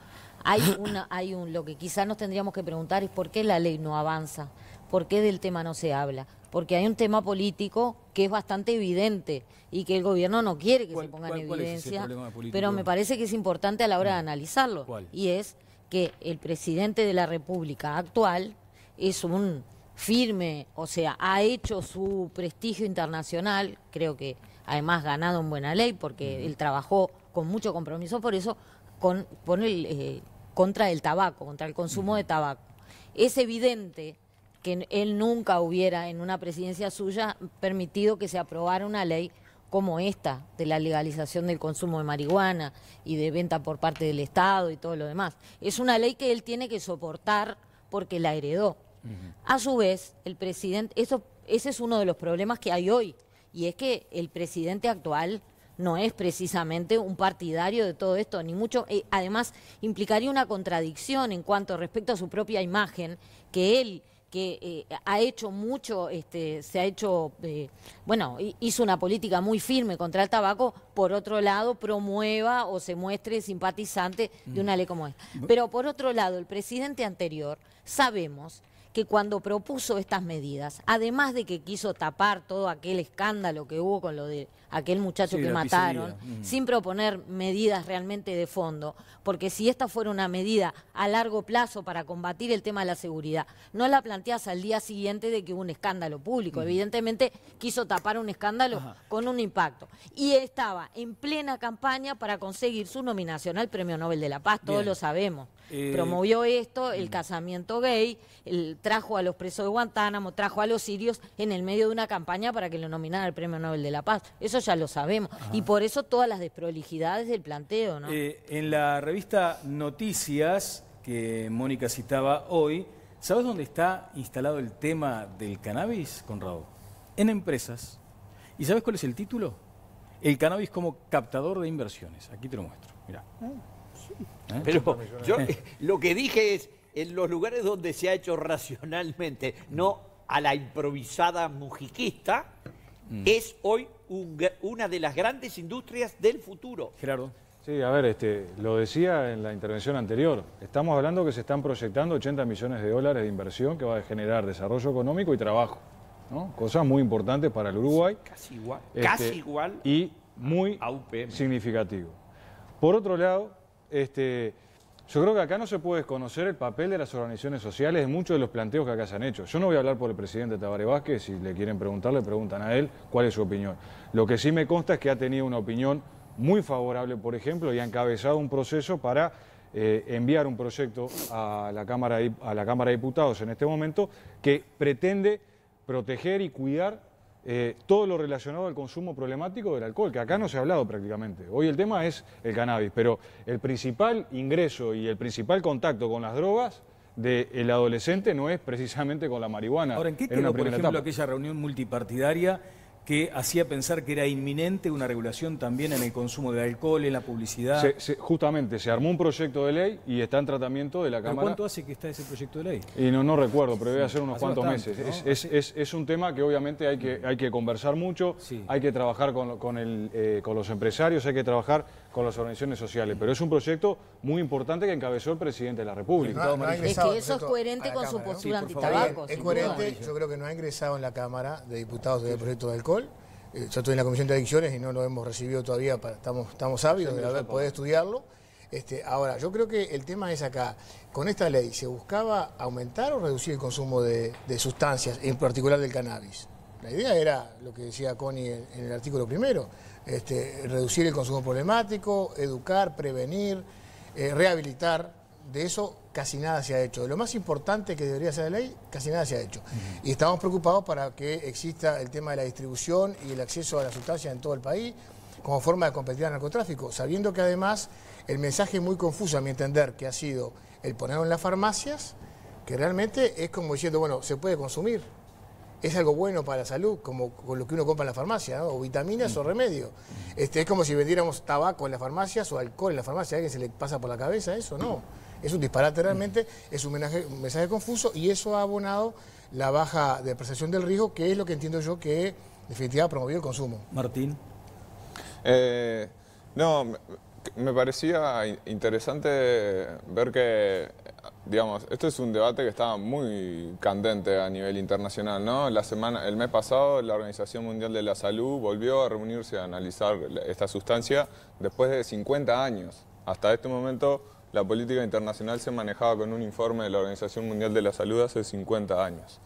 Lo que quizás nos tendríamos que preguntar es por qué la ley no avanza, por qué del tema no se habla. Porque hay un tema político que es bastante evidente y que el gobierno no quiere que se ponga en evidencia, pero me parece que es importante a la hora de analizarlo. Y es que el presidente de la República actual es un firme, o sea, ha hecho su prestigio internacional, creo que además ganado en buena ley, porque él trabajó con mucho compromiso por eso, contra el tabaco, contra el consumo de tabaco. Es evidente que él nunca hubiera en una presidencia suya permitido que se aprobara una ley como esta, de la legalización del consumo de marihuana y de venta por parte del Estado y todo lo demás. Es una ley que él tiene que soportar porque la heredó. A su vez, el presidente, ese es uno de los problemas que hay hoy, y es que el presidente actual no es precisamente un partidario de todo esto, ni mucho, además implicaría una contradicción en cuanto respecto a su propia imagen, que él ha hecho mucho, hizo una política muy firme contra el tabaco, por otro lado promueva o se muestre simpatizante de una ley como esta. Pero por otro lado, el presidente anterior, sabemos que cuando propuso estas medidas, además de que quiso tapar todo aquel escándalo que hubo con lo de aquel muchacho que mataron, sin proponer medidas realmente de fondo, porque si esta fuera una medida a largo plazo para combatir el tema de la seguridad, no la planteas al día siguiente de que hubo un escándalo público. Evidentemente quiso tapar un escándalo con un impacto. Y estaba en plena campaña para conseguir su nominación al Premio Nobel de la Paz, todos lo sabemos. Promovió esto, el casamiento gay, trajo a los presos de Guantánamo, trajo a los sirios en el medio de una campaña para que lo nominaran al Premio Nobel de la Paz. Eso ya lo sabemos. Y por eso todas las desprolijidades del planteo, ¿no? En la revista Noticias, que Mónica citaba hoy, ¿sabes dónde está instalado el tema del cannabis, Conrado? En empresas. ¿Y sabes cuál es el título? El cannabis como captador de inversiones. Aquí te lo muestro. Mirá. Pero yo lo que dije es, en los lugares donde se ha hecho racionalmente, no a la improvisada mujiquista, es hoy una de las grandes industrias del futuro. Gerardo. Sí, a ver, lo decía en la intervención anterior. Estamos hablando que se están proyectando 80 millones de dólares de inversión que va a generar desarrollo económico y trabajo, ¿no? Cosas muy importantes para el Uruguay. Casi igual. Casi igual. Y muy significativo. Por otro lado, yo creo que acá no se puede desconocer el papel de las organizaciones sociales en muchos de los planteos que acá se han hecho. Yo no voy a hablar por el presidente Tabaré Vázquez, si le quieren preguntar, le preguntan a él cuál es su opinión. Lo que sí me consta es que ha tenido una opinión muy favorable, por ejemplo, y ha encabezado un proceso para enviar un proyecto a la Cámara de Diputados en este momento que pretende proteger y cuidar todo lo relacionado al consumo problemático del alcohol, que acá no se ha hablado prácticamente. Hoy el tema es el cannabis, pero el principal ingreso y el principal contacto con las drogas del adolescente no es precisamente con la marihuana. Ahora, ¿en qué quedó, por ejemplo, aquella reunión multipartidaria que hacía pensar que era inminente una regulación también en el consumo de alcohol, en la publicidad? Justamente, se armó un proyecto de ley y está en tratamiento de la Cámara. ¿Cuánto hace que está ese proyecto de ley? Y no recuerdo, pero debe ser unos cuantos bastante, meses. ¿no? Es un tema que obviamente hay que conversar mucho, hay que trabajar con los empresarios, hay que trabajar con las organizaciones sociales, pero es un proyecto muy importante que encabezó el presidente de la República. Es que eso es coherente con su postura antitabaco. Es coherente, yo creo que no ha ingresado en la Cámara de Diputados del proyecto de alcohol. Yo estoy en la Comisión de Adicciones y no lo hemos recibido todavía, estamos ávidos de poder estudiarlo. Ahora, yo creo que el tema es acá, con esta ley, ¿se buscaba aumentar o reducir el consumo de sustancias, en particular del cannabis? La idea era, lo que decía Connie en el artículo primero, reducir el consumo problemático, educar, prevenir, rehabilitar. De eso casi nada se ha hecho. De lo más importante que debería ser la ley, casi nada se ha hecho. Y estamos preocupados para que exista el tema de la distribución y el acceso a la sustancia en todo el país como forma de competir al narcotráfico, sabiendo que además el mensaje muy confuso, a mi entender, que ha sido el ponerlo en las farmacias, que realmente es como diciendo, bueno, se puede consumir. es algo bueno para la salud, como con lo que uno compra en la farmacia, ¿no? O vitaminas o remedios. Es como si vendiéramos tabaco en las farmacias o alcohol en la farmacia. ¿A alguien se le pasa por la cabeza eso? No. Es un disparate realmente, es un mensaje confuso y eso ha abonado la baja de percepción del riesgo, que es lo que entiendo yo que en definitiva ha promovido el consumo. Martín. No, me parecía interesante ver que, digamos, esto es un debate que está muy candente a nivel internacional, ¿no? El mes pasado la Organización Mundial de la Salud volvió a reunirse a analizar esta sustancia después de 50 años. Hasta este momento la política internacional se manejaba con un informe de la Organización Mundial de la Salud hace 50 años.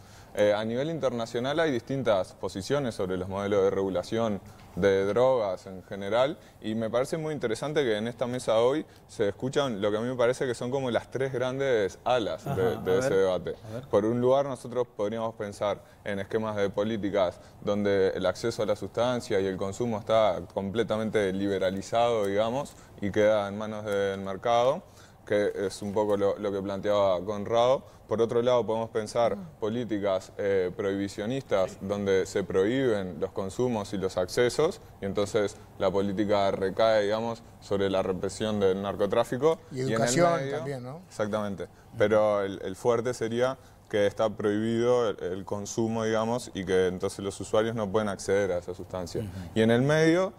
A nivel internacional hay distintas posiciones sobre los modelos de regulación de drogas en general y me parece muy interesante que en esta mesa hoy se escuchan lo que a mí me parece que son como las tres grandes alas de ese debate. Por un lugar nosotros podríamos pensar en esquemas de políticas donde el acceso a la sustancia y el consumo está completamente liberalizado, digamos, y queda en manos del mercado, que es un poco lo que planteaba Conrado. Por otro lado, podemos pensar políticas prohibicionistas donde se prohíben los consumos y los accesos y entonces la política recae, digamos, sobre la represión del narcotráfico. Y educación en el medio, también, ¿no? Exactamente. Pero el fuerte sería que está prohibido el consumo, digamos, y que entonces los usuarios no pueden acceder a esa sustancia. Y en el medio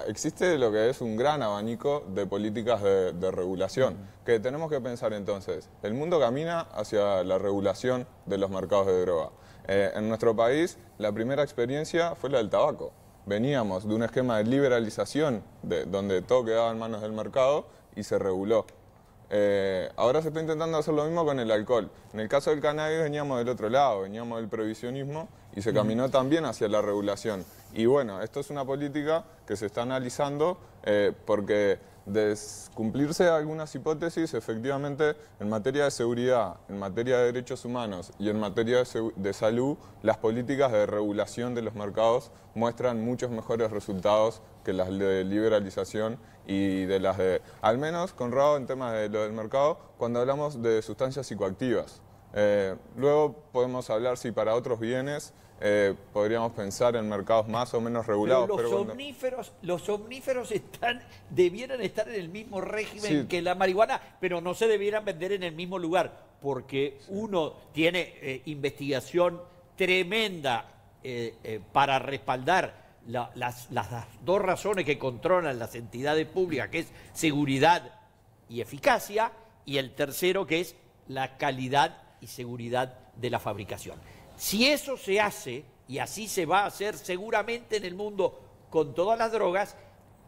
existe lo que es un gran abanico de políticas de regulación, que tenemos que pensar entonces. El mundo camina hacia la regulación de los mercados de droga. En nuestro país, la primera experiencia fue la del tabaco. Veníamos de un esquema de liberalización, donde todo quedaba en manos del mercado y se reguló. Ahora se está intentando hacer lo mismo con el alcohol. En el caso del cannabis veníamos del otro lado, veníamos del prohibicionismo y se caminó también hacia la regulación. Y bueno, esto es una política que se está analizando porque de cumplirse algunas hipótesis, efectivamente, en materia de seguridad, en materia de derechos humanos y en materia de salud, las políticas de regulación de los mercados muestran muchos mejores resultados que las de liberalización y de las de, al menos, Conrado, en temas de lo del mercado, cuando hablamos de sustancias psicoactivas. Luego podemos hablar si para otros bienes podríamos pensar en mercados más o menos regulados. Pero los omníferos debieran estar en el mismo régimen que la marihuana, pero no se debieran vender en el mismo lugar, porque uno tiene investigación tremenda para respaldar las dos razones que controlan las entidades públicas, que es seguridad y eficacia, y el tercero que es la calidad y seguridad de la fabricación. Si eso se hace, y así se va a hacer seguramente en el mundo con todas las drogas,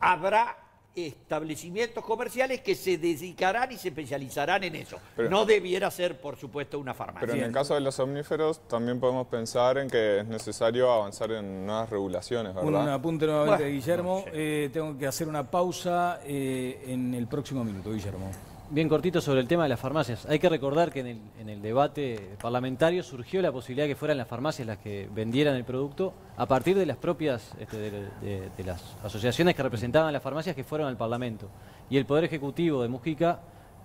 habrá establecimientos comerciales que se dedicarán y se especializarán en eso. Pero no debiera ser, por supuesto, una farmacia. Pero en el caso de los omníferos también podemos pensar en que es necesario avanzar en nuevas regulaciones, ¿verdad? Un apunte nuevamente, Guillermo. Tengo que hacer una pausa en el próximo minuto, Guillermo. Bien cortito sobre el tema de las farmacias. Hay que recordar que en el debate parlamentario surgió la posibilidad que fueran las farmacias las que vendieran el producto a partir de las propias de las asociaciones que representaban las farmacias que fueron al Parlamento. Y el Poder Ejecutivo de Mujica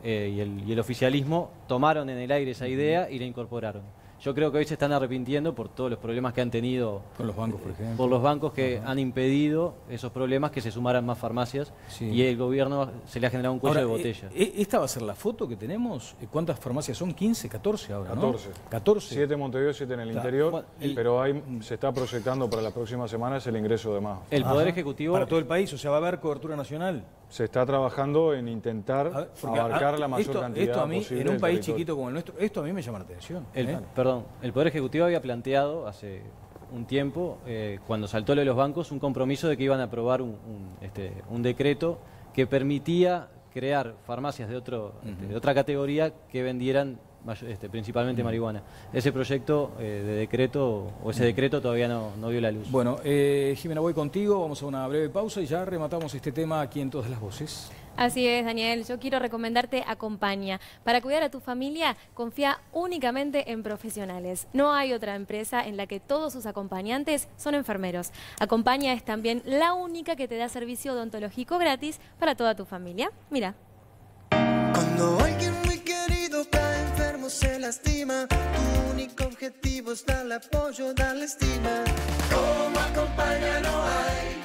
y el oficialismo tomaron en el aire esa idea y la incorporaron. Yo creo que hoy se están arrepintiendo por todos los problemas que han tenido con los bancos, por ejemplo. Por los bancos que han impedido esos problemas, que se sumaran más farmacias y el gobierno se le ha generado un cuello de botella. ¿Esta va a ser la foto que tenemos? ¿Cuántas farmacias son? 15, 14 ahora, 14. ¿no? 14. 7 en Montevideo, 7 en el interior, pero se está proyectando para las próximas semanas el ingreso de más. El Poder Ejecutivo... ¿Para todo el país? O sea, ¿va a haber cobertura nacional? Se está trabajando en intentar abarcar la mayor cantidad posible. En un país chiquito como el nuestro, esto a mí me llama la atención. Perdón, el Poder Ejecutivo había planteado hace un tiempo, cuando saltó lo de los bancos, un compromiso de que iban a aprobar un decreto que permitía crear farmacias de otra categoría que vendieran principalmente marihuana. Ese proyecto de decreto, o ese decreto todavía no vio la luz. Bueno, Jimena, voy contigo, vamos a una breve pausa y ya rematamos este tema aquí en Todas las Voces. Así es, Daniel. Yo quiero recomendarte Acompaña. Para cuidar a tu familia, confía únicamente en profesionales. No hay otra empresa en la que todos sus acompañantes son enfermeros. Acompaña es también la única que te da servicio odontológico gratis para toda tu familia. Mira. Cuando alguien muy querido cae enfermo, se la lastima. Tu único objetivo es darle apoyo, darle estima. Como Acompaña no hay,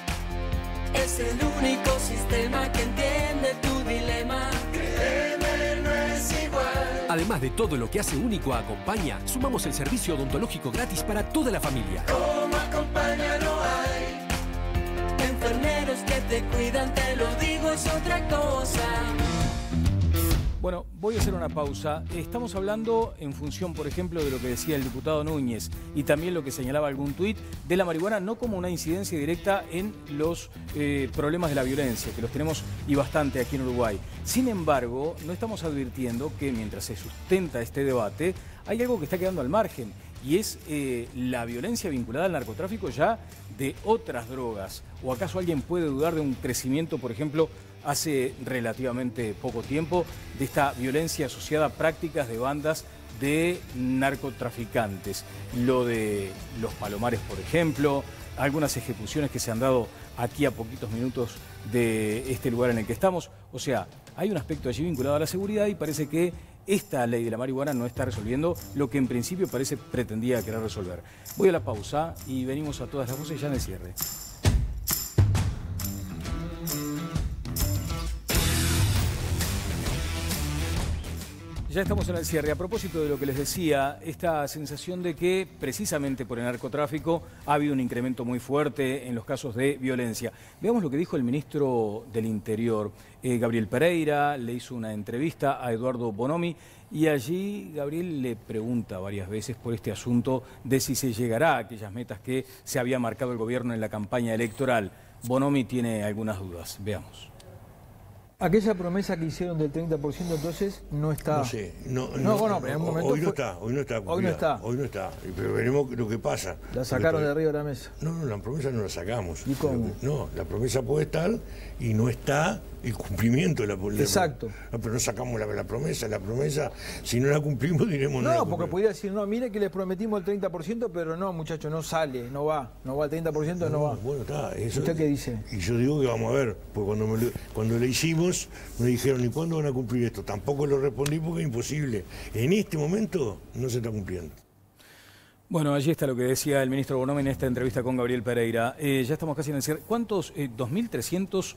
es el único sistema que entiende tu dilema. Créeme, no es igual. Además de todo lo que hace único a Acompaña, sumamos el servicio odontológico gratis para toda la familia. Como Acompaña no hay, enfermeros que te cuidan, te lo digo, es otra cosa. Bueno, voy a hacer una pausa. Estamos hablando en función, por ejemplo, de lo que decía el diputado Núñez y también lo que señalaba algún tuit de la marihuana, no como una incidencia directa en los problemas de la violencia, que los tenemos y bastante aquí en Uruguay. Sin embargo, no estamos advirtiendo que mientras se sustenta este debate, hay algo que está quedando al margen y es la violencia vinculada al narcotráfico ya de otras drogas. ¿O acaso alguien puede dudar de un crecimiento, por ejemplo, hace relativamente poco tiempo, de esta violencia asociada a prácticas de bandas de narcotraficantes? Lo de los Palomares, por ejemplo, algunas ejecuciones que se han dado aquí a poquitos minutos de este lugar en el que estamos. O sea, hay un aspecto allí vinculado a la seguridad y parece que esta ley de la marihuana no está resolviendo lo que en principio pretendía querer resolver. Voy a la pausa y venimos a todas las voces ya en el cierre. Ya estamos en el cierre. A propósito de lo que les decía, esta sensación de que precisamente por el narcotráfico ha habido un incremento muy fuerte en los casos de violencia. Veamos lo que dijo el ministro del Interior, Gabriel Pereira. Le hizo una entrevista a Eduardo Bonomi y allí Gabriel le pregunta varias veces por este asunto de si se llegará a aquellas metas que se había marcado el gobierno en la campaña electoral. Bonomi tiene algunas dudas. Veamos. Aquella promesa que hicieron del 30% entonces no está. No sé, bueno, en un momento hoy no está. Hoy no está, pero veremos lo que pasa. La sacaron de arriba de la mesa. No, la promesa no la sacamos. ¿Y cómo? No, la promesa puede estar y no está el cumplimiento de la promesa. Exacto. No, pero no sacamos la promesa, si no la cumplimos diremos no. No, porque podría decir, no, mire que les prometimos el 30%, pero no, muchachos, no sale, no va el 30%, no va. Bueno, está. Eso, ¿usted qué dice? Y yo digo que vamos a ver, porque cuando le hicimos, me dijeron, ¿y cuándo van a cumplir esto? Tampoco lo respondí porque es imposible. En este momento no se está cumpliendo. Bueno, allí está lo que decía el ministro Bonomi en esta entrevista con Gabriel Pereira. Ya estamos casi en el cierre. ¿Cuántos? 2.300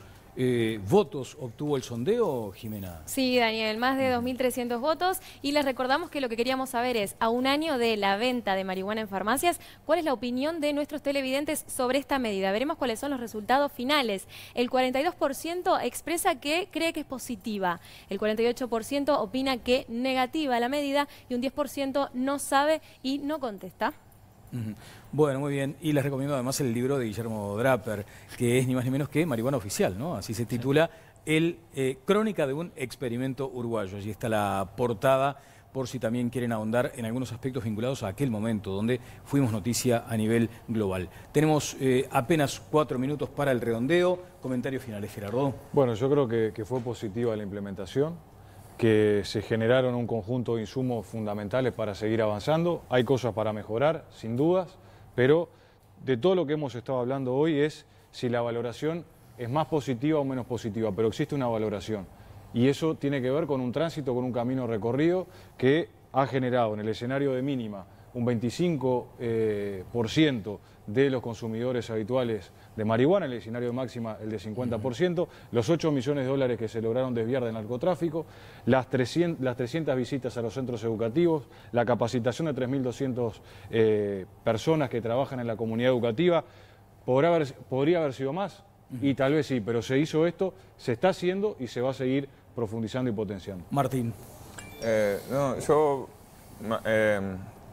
votos obtuvo el sondeo, Jimena. Sí, Daniel, más de 2.300 votos. Y les recordamos que lo que queríamos saber es, a un año de la venta de marihuana en farmacias, ¿cuál es la opinión de nuestros televidentes sobre esta medida? Veremos cuáles son los resultados finales. El 42% expresa que cree que es positiva, el 48% opina que negativa la medida y un 10% no sabe y no contesta. Bueno, muy bien. Y les recomiendo además el libro de Guillermo Draper, que es ni más ni menos que Marihuana Oficial, ¿no? Así se titula, Crónica de un experimento uruguayo. Allí está la portada, por si también quieren ahondar en algunos aspectos vinculados a aquel momento donde fuimos noticia a nivel global. Tenemos apenas 4 minutos para el redondeo. Comentarios finales, Gerardo. Bueno, yo creo que fue positiva la implementación, que se generaron un conjunto de insumos fundamentales para seguir avanzando. Hay cosas para mejorar, sin dudas, pero de todo lo que hemos estado hablando hoy es si la valoración es más positiva o menos positiva, pero existe una valoración. Y eso tiene que ver con un tránsito, con un camino recorrido que ha generado en el escenario de mínima un 25% de los consumidores habituales de marihuana, en el escenario de máxima el de 50%, los 8 millones de dólares que se lograron desviar del narcotráfico, las 300 visitas a los centros educativos, la capacitación de 3.200 personas que trabajan en la comunidad educativa. Podría haber sido más, y tal vez sí, pero se hizo esto, se está haciendo y se va a seguir profundizando y potenciando. Martín.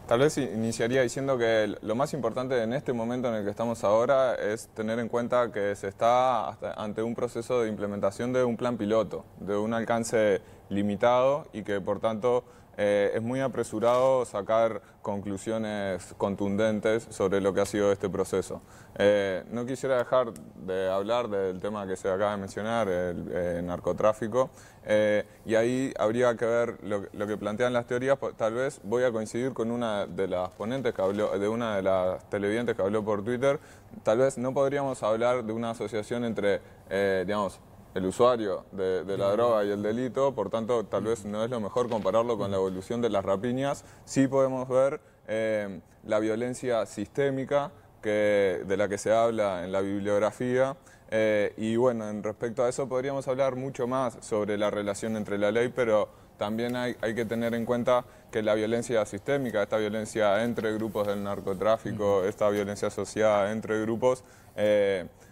Tal vez iniciaría diciendo que lo más importante en este momento en el que estamos ahora es tener en cuenta que se está ante un proceso de implementación de un plan piloto, de un alcance limitado y que por tanto es muy apresurado sacar conclusiones contundentes sobre lo que ha sido este proceso. No quisiera dejar de hablar del tema que se acaba de mencionar, el narcotráfico, y ahí habría que ver lo que plantean las teorías. Tal vez voy a coincidir con una de las ponentes que habló, de una de las televidentes que habló por Twitter. Tal vez no podríamos hablar de una asociación entre, digamos, el usuario de la droga y el delito, por tanto tal vez no es lo mejor compararlo con la evolución de las rapiñas. Sí podemos ver la violencia sistémica de la que se habla en la bibliografía, y bueno, en respecto a eso podríamos hablar mucho más sobre la relación entre la ley, pero también hay que tener en cuenta que la violencia sistémica, esta violencia entre grupos del narcotráfico, esta violencia asociada entre grupos,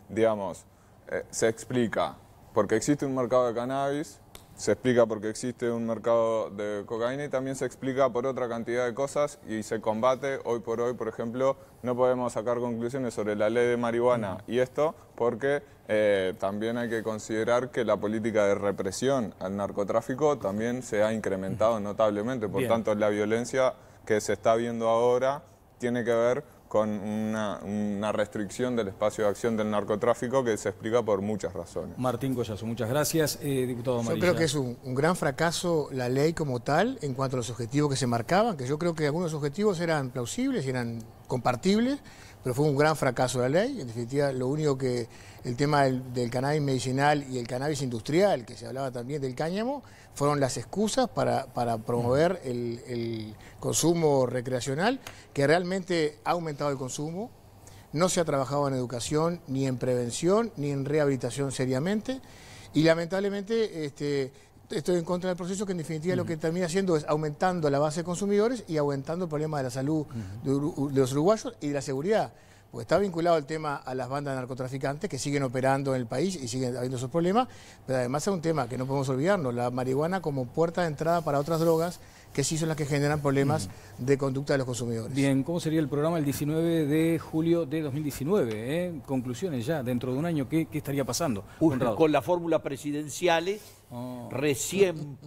digamos, se explica porque existe un mercado de cannabis, se explica porque existe un mercado de cocaína y también se explica por otra cantidad de cosas y se combate hoy por hoy. Por ejemplo, no podemos sacar conclusiones sobre la ley de marihuana y esto porque también hay que considerar que la política de represión al narcotráfico también se ha incrementado notablemente. Por tanto, la violencia que se está viendo ahora tiene que ver con una restricción del espacio de acción del narcotráfico que se explica por muchas razones. Martín Collazo, muchas gracias. Diputado Amarilla. Yo creo que es un gran fracaso la ley como tal en cuanto a los objetivos que se marcaban, que yo creo que algunos objetivos eran plausibles y eran compartibles, pero fue un gran fracaso la ley. En definitiva, lo único que el tema del cannabis medicinal y el cannabis industrial, que se hablaba también del cáñamo, fueron las excusas para promover el consumo recreacional, que realmente ha aumentado el consumo. No se ha trabajado en educación, ni en prevención, ni en rehabilitación seriamente. Y lamentablemente estoy en contra del proceso, que en definitiva lo que termina haciendo es aumentando la base de consumidores y aumentando el problema de la salud de los uruguayos y de la seguridad. Porque está vinculado el tema a las bandas de narcotraficantes que siguen operando en el país y siguen habiendo esos problemas, pero además es un tema que no podemos olvidarnos, la marihuana como puerta de entrada para otras drogas que sí son las que generan problemas de conducta de los consumidores. Bien, ¿cómo sería el programa el 19 de julio de 2019? Conclusiones ya, dentro de un año, ¿qué estaría pasando? Con la fórmula presidenciales recién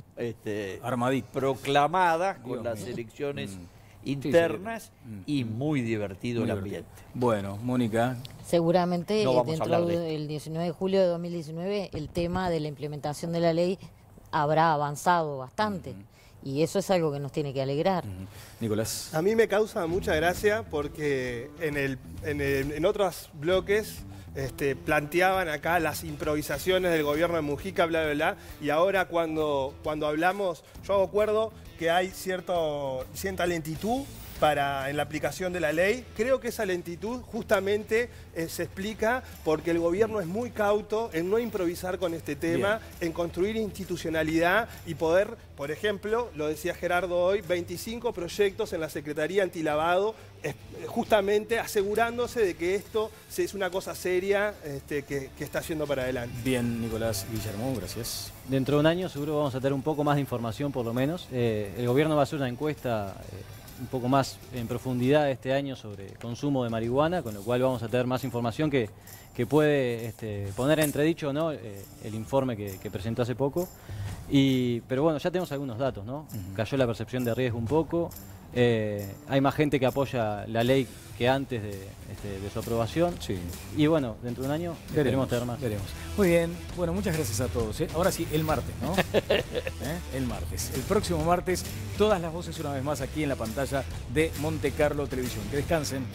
proclamada, con las elecciones internas y muy divertido el ambiente. Bueno, Mónica. Seguramente dentro del 19 de julio de 2019 el tema de la implementación de la ley habrá avanzado bastante. Y eso es algo que nos tiene que alegrar. Nicolás. A mí me causa mucha gracia porque en otros bloques planteaban acá las improvisaciones del gobierno de Mujica, bla, bla, bla, y ahora cuando hablamos, yo acuerdo que hay cierta lentitud en la aplicación de la ley. Creo que esa lentitud justamente se explica porque el gobierno es muy cauto en no improvisar con este tema, en construir institucionalidad y poder, por ejemplo, lo decía Gerardo hoy, 25 proyectos en la Secretaría Antilavado, justamente asegurándose de que esto es una cosa seria que está yendo para adelante. Bien, Nicolás Guillermo, gracias. Dentro de un año seguro vamos a tener un poco más de información, por lo menos. El gobierno va a hacer una encuesta un poco más en profundidad este año sobre consumo de marihuana, con lo cual vamos a tener más información que puede poner en entredicho o no el informe que presentó hace poco. Pero bueno, ya tenemos algunos datos, ¿no? Cayó la percepción de riesgo un poco, hay más gente que apoya la ley que antes de su aprobación. Y bueno, dentro de un año esperemos tener más. Muy bien, bueno, muchas gracias a todos. Ahora sí, el martes, ¿no? El martes. El próximo martes, todas las voces una vez más aquí en la pantalla de Monte Carlo Televisión. Que descansen.